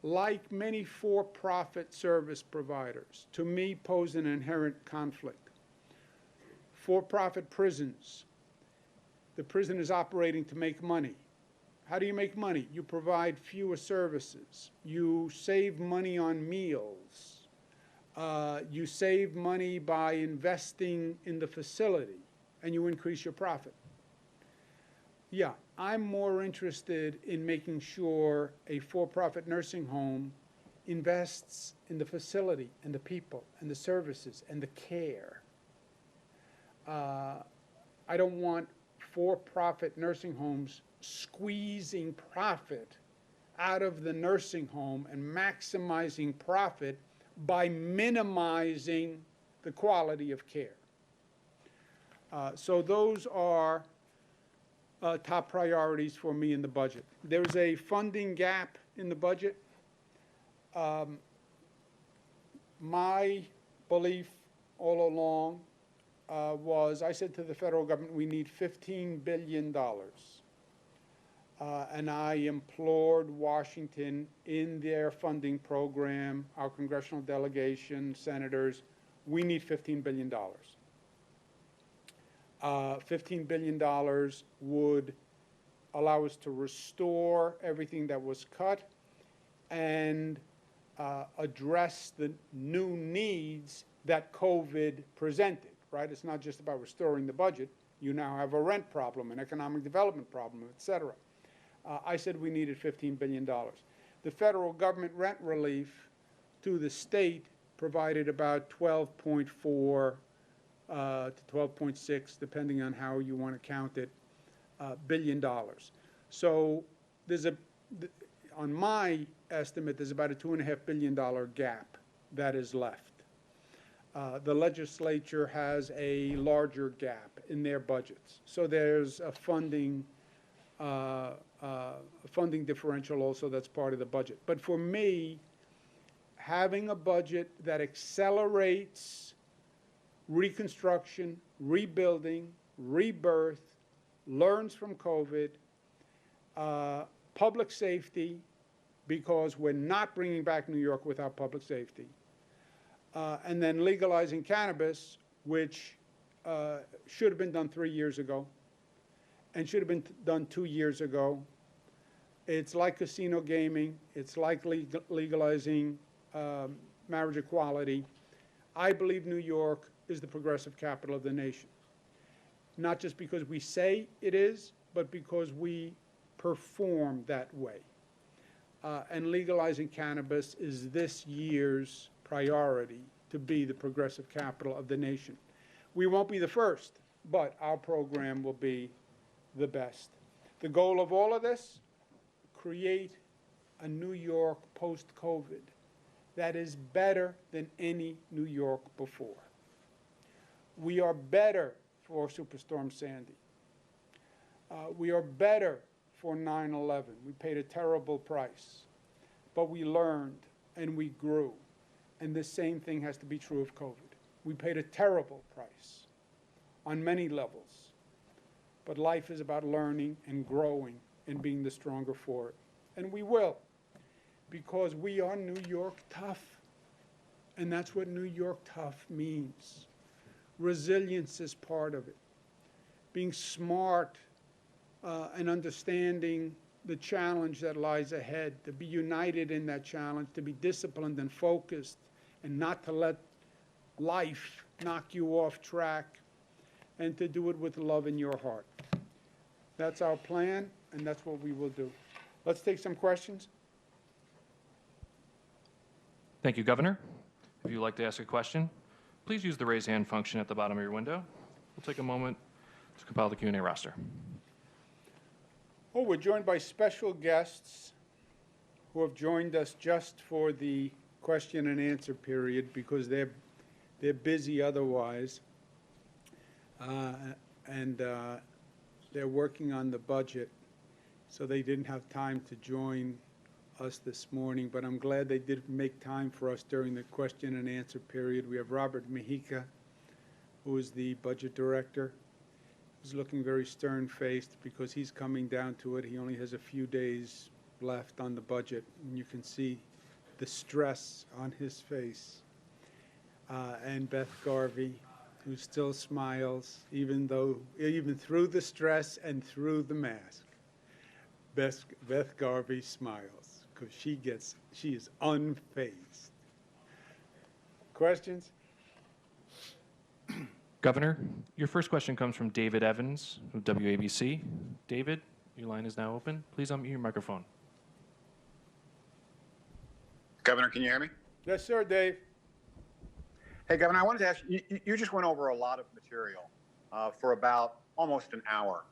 like many for-profit service providers, to me pose an inherent conflict. For-profit prisons, the prison is operating to make money. How do you make money? You provide fewer services. You save money on meals. You save money by investing in the facility, and you increase your profit. Yeah, I'm more interested in making sure a for-profit nursing home invests in the facility and the people and the services and the care. I don't want for-profit nursing homes squeezing profit out of the nursing home and maximizing profit by minimizing the quality of care. So those are top priorities for me in the budget. There's a funding gap in the budget. My belief all along was, I said to the federal government, we need $15 billion. And I implored Washington in their funding program, our congressional delegation, senators, we need $15 billion. $15 billion would allow us to restore everything that was cut and address the new needs that COVID presented, right? It's not just about restoring the budget. You now have a rent problem, an economic development problem, et cetera. I said we needed $15 billion. The federal government rent relief to the state provided about 12.4 to 12.6, depending on how you want to count it, billion dollars. So there's on my estimate, there's about a $2.5 billion gap that is left. The legislature has a larger gap in their budgets. So there's a funding differential also that's part of the budget. But for me, having a budget that accelerates reconstruction, rebuilding, rebirth, learns from COVID, public safety, because we're not bringing back New York without public safety, and then legalizing cannabis, which should have been done 3 years ago and should have been done 2 years ago. It's like casino gaming. It's like legalizing marriage equality. I believe New York is the progressive capital of the nation, not just because we say it is, but because we perform that way. And legalizing cannabis is this year's priority, to be the progressive capital of the nation. We won't be the first, but our program will be the best. The goal of all of this, create a New York post-COVID that is better than any New York before. We are better for Superstorm Sandy. We are better for 9/11. We paid a terrible price, but we learned and we grew. And the same thing has to be true of COVID. We paid a terrible price on many levels, but life is about learning and growing and being the stronger for it. And we will, because we are New York tough. And that's what New York tough means. Resilience is part of it. Being smart and understanding the challenge that lies ahead, to be united in that challenge, to be disciplined and focused, and not to let life knock you off track, and to do it with love in your heart. That's our plan, and that's what we will do. Let's take some questions. Thank you, Governor. If you'd like to ask a question, please use the raise hand function at the bottom of your window. We'll take a moment to compile the Q&A roster. Oh, we're joined by special guests who have joined us just for the question and answer period because they're busy otherwise. And they're working on the budget, so they didn't have time to join us this morning, but I'm glad they did make time for us during the question and answer period. We have Robert Mejica, who is the budget director. He's looking very stern-faced because he's coming down to it. He only has a few days left on the budget, and you can see the stress on his face. And Beth Garvey, who still smiles, even through the stress and through the mask. Beth Garvey smiles because she is unfazed. Questions? Governor, your first question comes from David Evans of WABC. David, your line is now open. Please unmute your microphone. Governor, can you hear me? Yes, sir, Dave. Hey, Governor, I wanted to ask you, you just went over a lot of material for about almost an hour.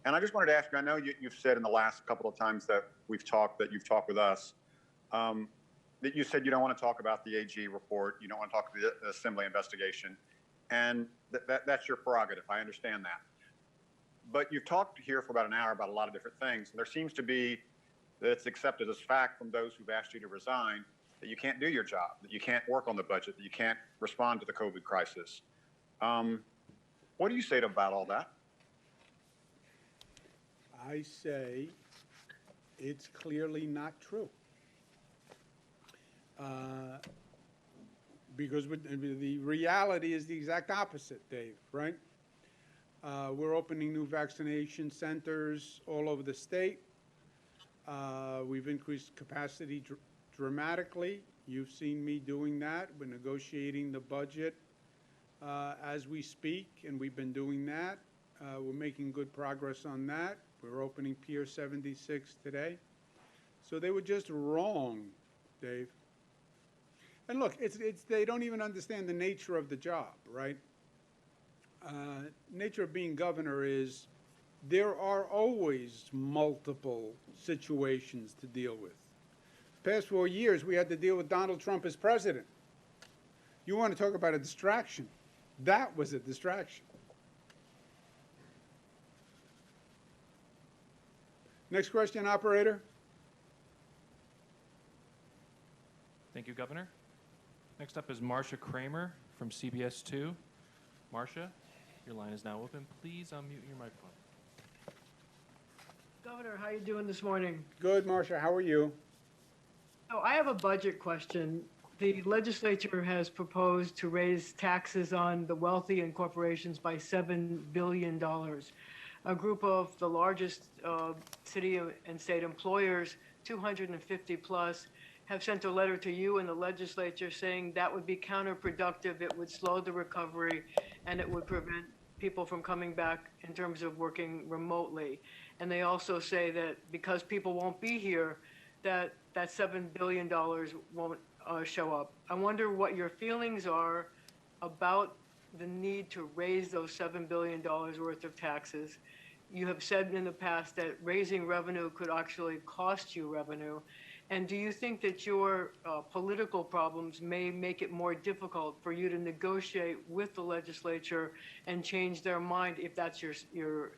And I just wanted to ask you, I know you've said in the last couple of times that you've talked with us, that you said you don't want to talk about the AG report, you don't want to talk about the Assembly investigation, and that's your prerogative. I understand that. But you've talked here for about an hour about a lot of different things, and there seems to be that it's accepted as fact from those who've asked you to resign that you can't do your job, that you can't work on the budget, that you can't respond to the COVID crisis. What do you say about all that? I say it's clearly not true. Because the reality is the exact opposite, Dave, right? We're opening new vaccination centers all over the state. We've increased capacity dramatically. You've seen me doing that. We're negotiating the budget as we speak, and we've been doing that. We're making good progress on that. We're opening Pier 76 today. So they were just wrong, Dave. And look, they don't even understand the nature of the job, right? Nature of being governor is there are always multiple situations to deal with. The past 4 years, we had to deal with Donald Trump as president. You want to talk about a distraction? That was a distraction. Next question, operator. Thank you, Governor. Next up is Marcia Kramer from CBS 2. Marcia, your line is now open. Please unmute your microphone. Governor, how you doing this morning? Good, Marcia. How are you? Oh, I have a budget question. The legislature has proposed to raise taxes on the wealthy and corporations by $7 billion. A group of the largest city and state employers, 250 plus, have sent a letter to you and the legislature saying that would be counterproductive, it would slow the recovery, and it would prevent people from coming back in terms of working remotely. And they also say that because people won't be here, that $7 billion won't show up. I wonder what your feelings are about the need to raise those $7 billion worth of taxes. You have said in the past that raising revenue could actually cost you revenue. And do you think that your political problems may make it more difficult for you to negotiate with the legislature and change their mind, if that's your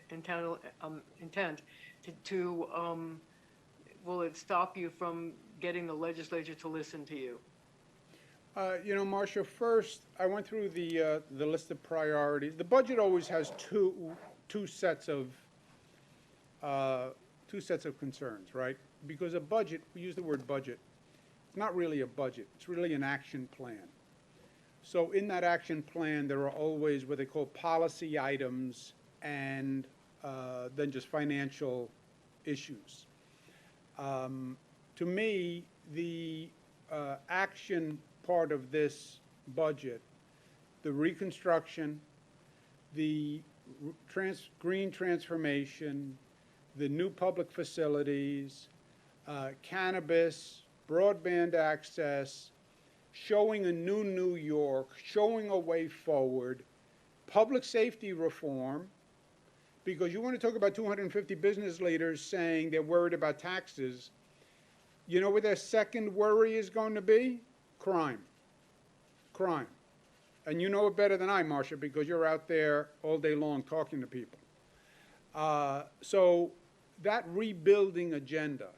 intent, will it stop you from getting the legislature to listen to you? You know, Marcia, first, I went through the list of priorities. The budget always has two sets of concerns, right? Because a budget, we use the word budget, it's not really a budget, it's really an action plan. So in that action plan, there are always what they call policy items and then just financial issues. To me, the action part of this budget, the reconstruction, the green transformation, the new public facilities, cannabis, broadband access, showing a new New York, showing a way forward, public safety reform, because you want to talk about 250 business leaders saying they're worried about taxes. You know what their second worry is going to be? Crime. Crime. And you know it better than I, Marcia, because you're out there all day long talking to people. So that rebuilding agenda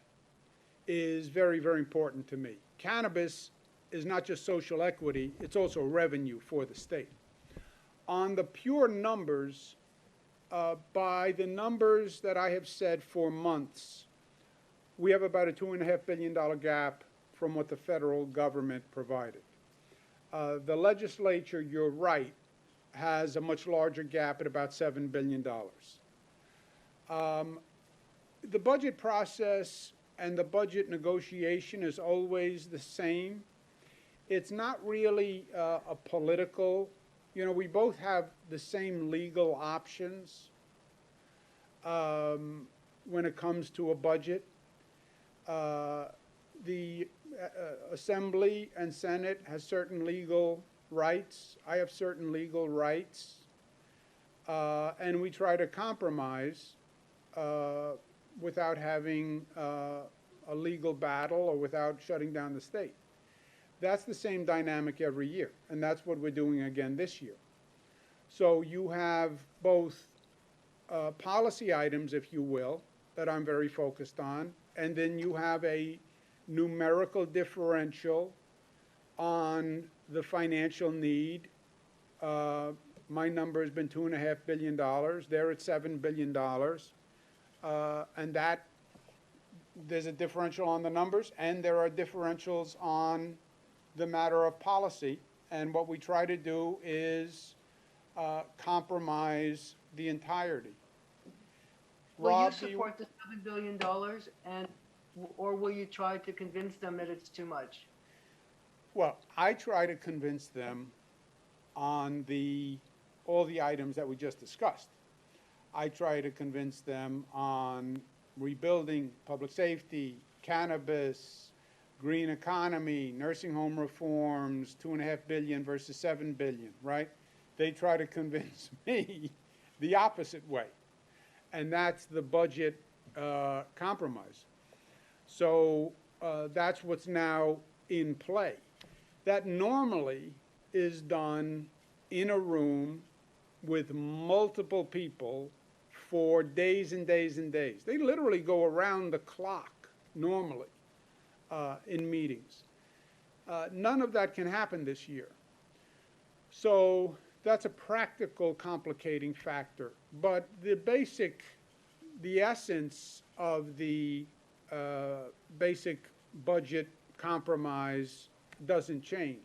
is very, very important to me. Cannabis is not just social equity, it's also revenue for the state. On the pure numbers, by the numbers that I have said for months, we have about a $2.5 billion gap from what the federal government provided. The legislature, you're right, has a much larger gap at about $7 billion. The budget process and the budget negotiation is always the same. It's not really a political, you know, we both have the same legal options when it comes to a budget. The Assembly and Senate has certain legal rights. I have certain legal rights. And we try to compromise without having a legal battle or without shutting down the state. That's the same dynamic every year, and that's what we're doing again this year. So you have both policy items, if you will, that I'm very focused on, and then you have a numerical differential on the financial need. My number has been $2.5 billion. They're at $7 billion. And that, there's a differential on the numbers, and there are differentials on the matter of policy. And what we try to do is compromise the entirety. Will you Rob, do support the $7 billion or will you try to convince them that it's too much? Well, I try to convince them on all the items that we just discussed. I try to convince them on rebuilding, public safety, cannabis, green economy, nursing home reforms, $2.5 billion versus $7 billion, right? They try to convince me the opposite way, and that's the budget compromise. So that's what's now in play. That normally is done in a room with multiple people for days and days and days. They literally go around the clock normally in meetings. None of that can happen this year. So that's a practical complicating factor. But the essence of the basic budget compromise doesn't change.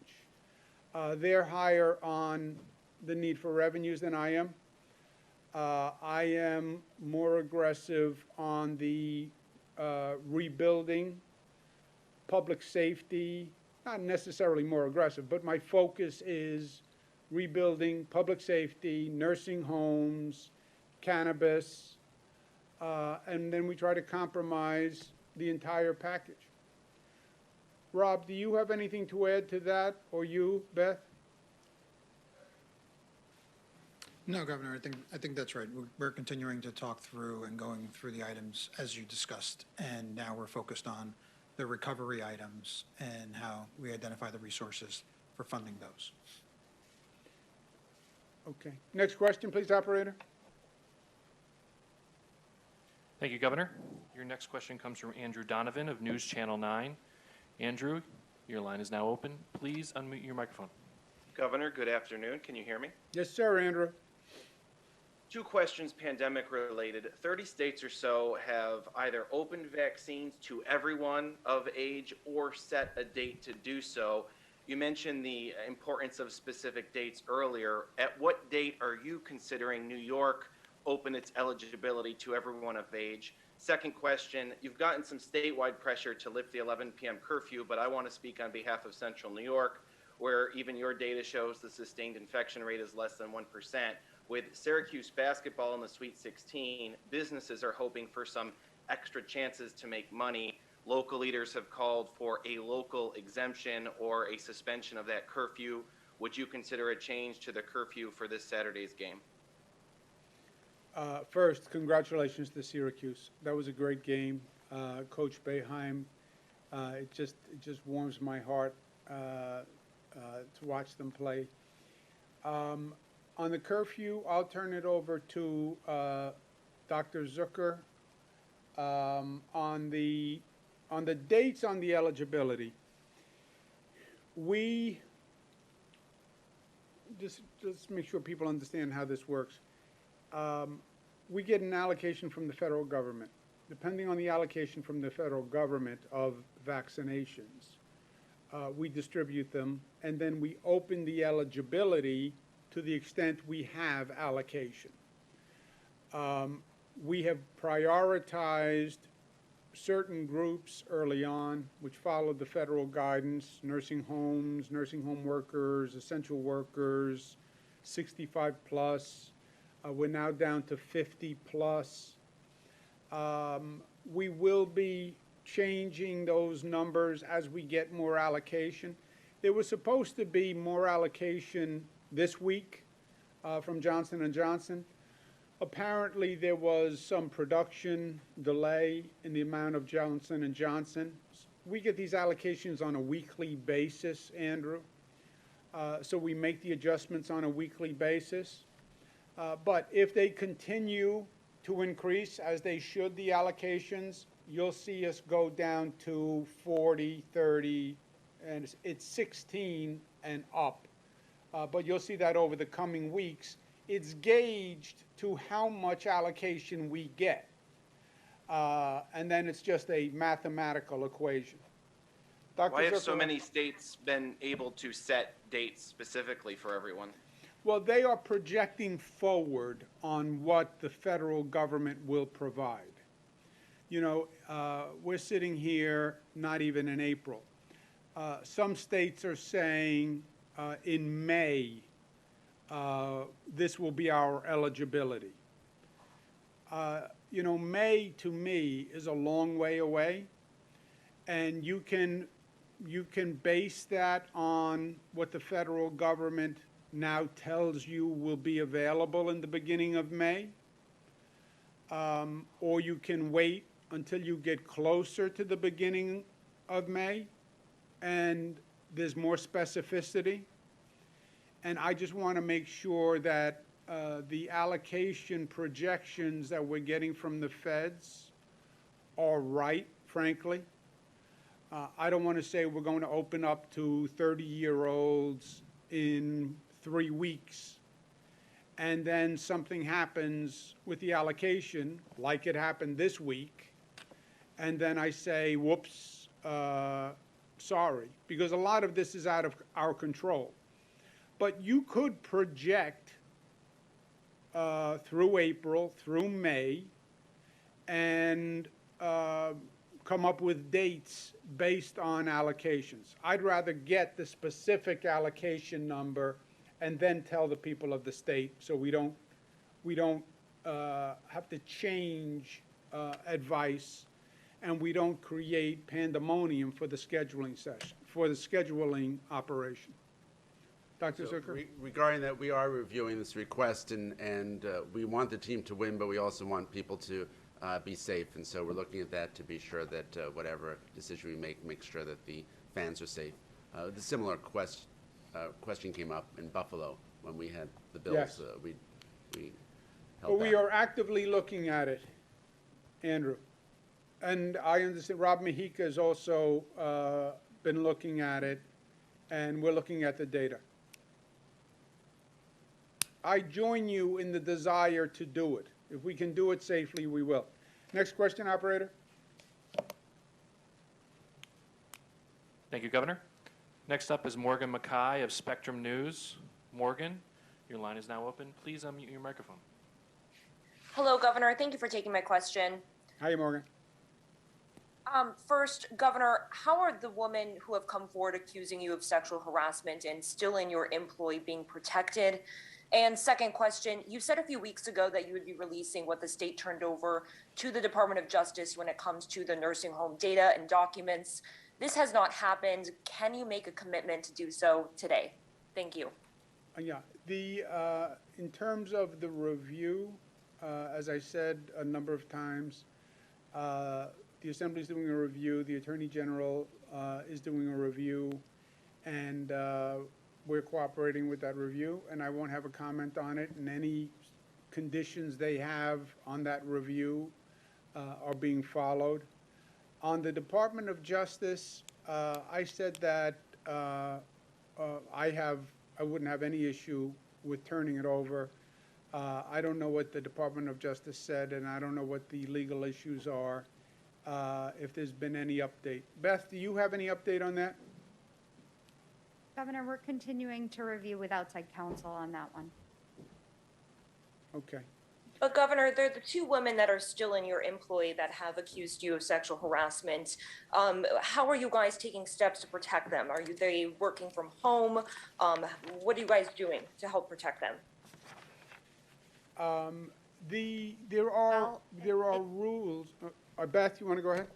They're higher on the need for revenues than I am. I am more aggressive on the rebuilding, public safety, not necessarily more aggressive, but my focus is rebuilding, public safety, nursing homes, cannabis, and then we try to compromise the entire package. Rob, do you have anything to add to that, or you, Beth? No, Governor, I think that's right. We're continuing to talk through and going through the items as you discussed, and now we're focused on the recovery items and how we identify the resources for funding those. Okay. Next question, please, operator. Thank you, Governor. Your next question comes from Andrew Donovan of News Channel 9. Andrew, your line is now open. Please unmute your microphone. Governor, good afternoon. Can you hear me? Yes, sir, Andrew. 2 questions pandemic related. 30 states or so have either opened vaccines to everyone of age or set a date to do so. You mentioned the importance of specific dates earlier. At what date are you considering New York open its eligibility to everyone of age? Second question, you've gotten some statewide pressure to lift the 11 p.m. curfew, but I want to speak on behalf of Central New York, where even your data shows the sustained infection rate is less than 1%. With Syracuse basketball in the Sweet 16, businesses are hoping for some extra chances to make money. Local leaders have called for a local exemption or a suspension of that curfew. Would you consider a change to the curfew for this Saturday's game? First, congratulations to Syracuse. That was a great game. Coach Boeheim, it just warms my heart to watch them play. On the curfew, I'll turn it over to Dr. Zucker. On the dates on the eligibility, we just make sure people understand how this works. We get an allocation from the federal government. Depending on the allocation from the federal government of vaccinations, we distribute them, and then we open the eligibility to the extent we have allocation. We have prioritized certain groups early on, which followed the federal guidance: nursing homes, nursing home workers, essential workers, 65 plus. We're now down to 50 plus. We will be changing those numbers as we get more allocation. There was supposed to be more allocation this week from Johnson & Johnson. Apparently there was some production delay in the amount of Johnson & Johnson. We get these allocations on a weekly basis, Andrew. So we make the adjustments on a weekly basis. But if they continue to increase, as they should, the allocations, you'll see us go down to 40, 30, and it's 16 and up. But you'll see that over the coming weeks. It's gauged to how much allocation we get. And then it's just a mathematical equation. Dr. Why have Zucker, so many states been able to set dates specifically for everyone? Well, they are projecting forward on what the federal government will provide. You know, we're sitting here not even in April. Some states are saying in May, this will be our eligibility. You know, May to me is a long way away, and you can base that on what the federal government now tells you will be available in the beginning of May, or you can wait until you get closer to the beginning of May and there's more specificity. And I just want to make sure that the allocation projections that we're getting from the feds are right, frankly. I don't want to say we're going to open up to 30-year-olds in 3 weeks, and then something happens with the allocation, like it happened this week, and then I say, whoops, sorry, because a lot of this is out of our control. But you could project through April, through May, and come up with dates based on allocations. I'd rather get the specific allocation number and then tell the people of the state, so we don't have to change advice, and we don't create pandemonium for the scheduling session, for the scheduling operation. Dr. Zucker? Regarding that, we are reviewing this request, and we want the team to win, but we also want people to be safe, and so we're looking at that to be sure that whatever decision we make sure that the fans are safe. The similar question came up in Buffalo when we had the Bills. Yes. We But held we back. are actively looking at it, Andrew. And I understand Rob Mejica has also been looking at it, and we're looking at the data. I join you in the desire to do it. If we can do it safely, we will. Next question, operator. Thank you, Governor. Next up is Morgan Mackay of Spectrum News. Morgan, your line is now open. Please unmute your microphone. Hello, Governor. Thank you for taking my question. Hi, Morgan. First, Governor, how are the women who have come forward accusing you of sexual harassment and still in your employ being protected? And second question, you said a few weeks ago that you would be releasing what the state turned over to the Department of Justice when it comes to the nursing home data and documents. This has not happened. Can you make a commitment to do so today? Thank you. Yeah, in terms of the review, as I said a number of times, the Assembly is doing a review, the Attorney General is doing a review, and we're cooperating with that review, and I won't have a comment on it, and any conditions they have on that review are being followed. On the Department of Justice, I said that I wouldn't have any issue with turning it over. I don't know what the Department of Justice said, and I don't know what the legal issues are, if there's been any update. Beth, do you have any update on that? Governor, we're continuing to review with outside counsel on that one. Okay. But Governor, they're the two women that are still in your employ that have accused you of sexual harassment. How are you guys taking steps to protect them? Are they working from home? What are you guys doing to help protect them? There are rules. Beth, you want to go ahead?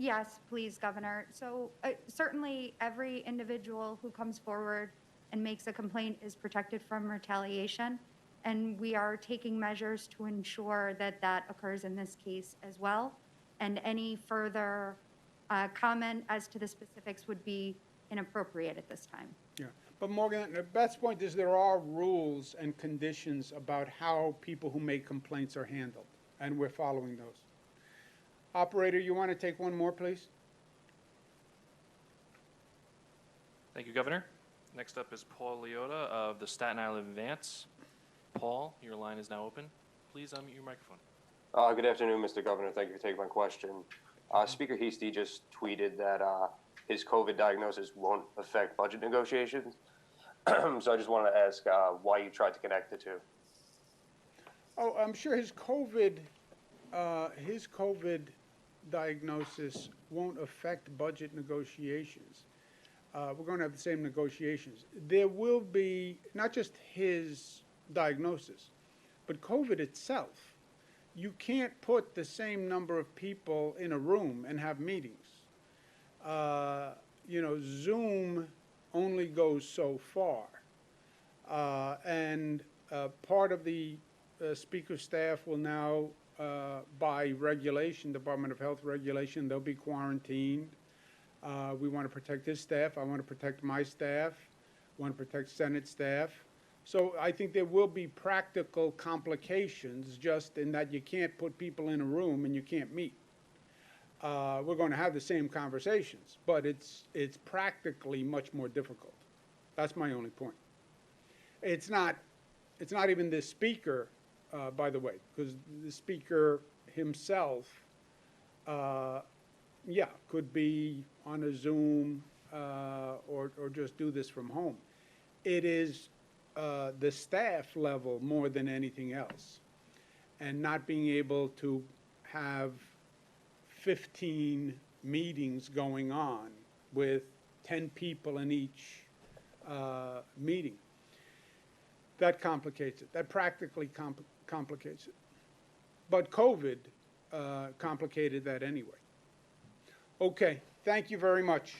Yes, please, Governor. So certainly every individual who comes forward and makes a complaint is protected from retaliation. And we are taking measures to ensure that that occurs in this case as well. And any further comment as to the specifics would be inappropriate at this time. Yeah. But Morgan, Beth's point is there are rules and conditions about how people who make complaints are handled, and we're following those. Operator, you want to take one more, please? Thank you, Governor. Next up is Paul Leota of the Staten Island Advance. Paul, your line is now open. Please unmute your microphone. Good afternoon, Mr. Governor. Thank you for taking my question. Speaker Heastie just tweeted that his COVID diagnosis won't affect budget negotiations. So I just wanted to ask why you tried to connect the two. Oh, I'm sure his COVID diagnosis won't affect budget negotiations. We're going to have the same negotiations. There will be not just his diagnosis, but COVID itself. You can't put the same number of people in a room and have meetings. You know, Zoom only goes so far. And part of the speaker staff will now, by regulation, Department of Health regulation, they'll be quarantined. We want to protect his staff. I want to protect my staff. I want to protect Senate staff. So I think there will be practical complications just in that you can't put people in a room and you can't meet. We're going to have the same conversations, but it's practically much more difficult. That's my only point. It's not even the speaker, by the way, because the speaker himself, could be on a Zoom or just do this from home. It is the staff level more than anything else, and not being able to have 15 meetings going on with 10 people in each meeting. That complicates it. That practically complicates it. But COVID complicated that anyway. Okay, thank you very much.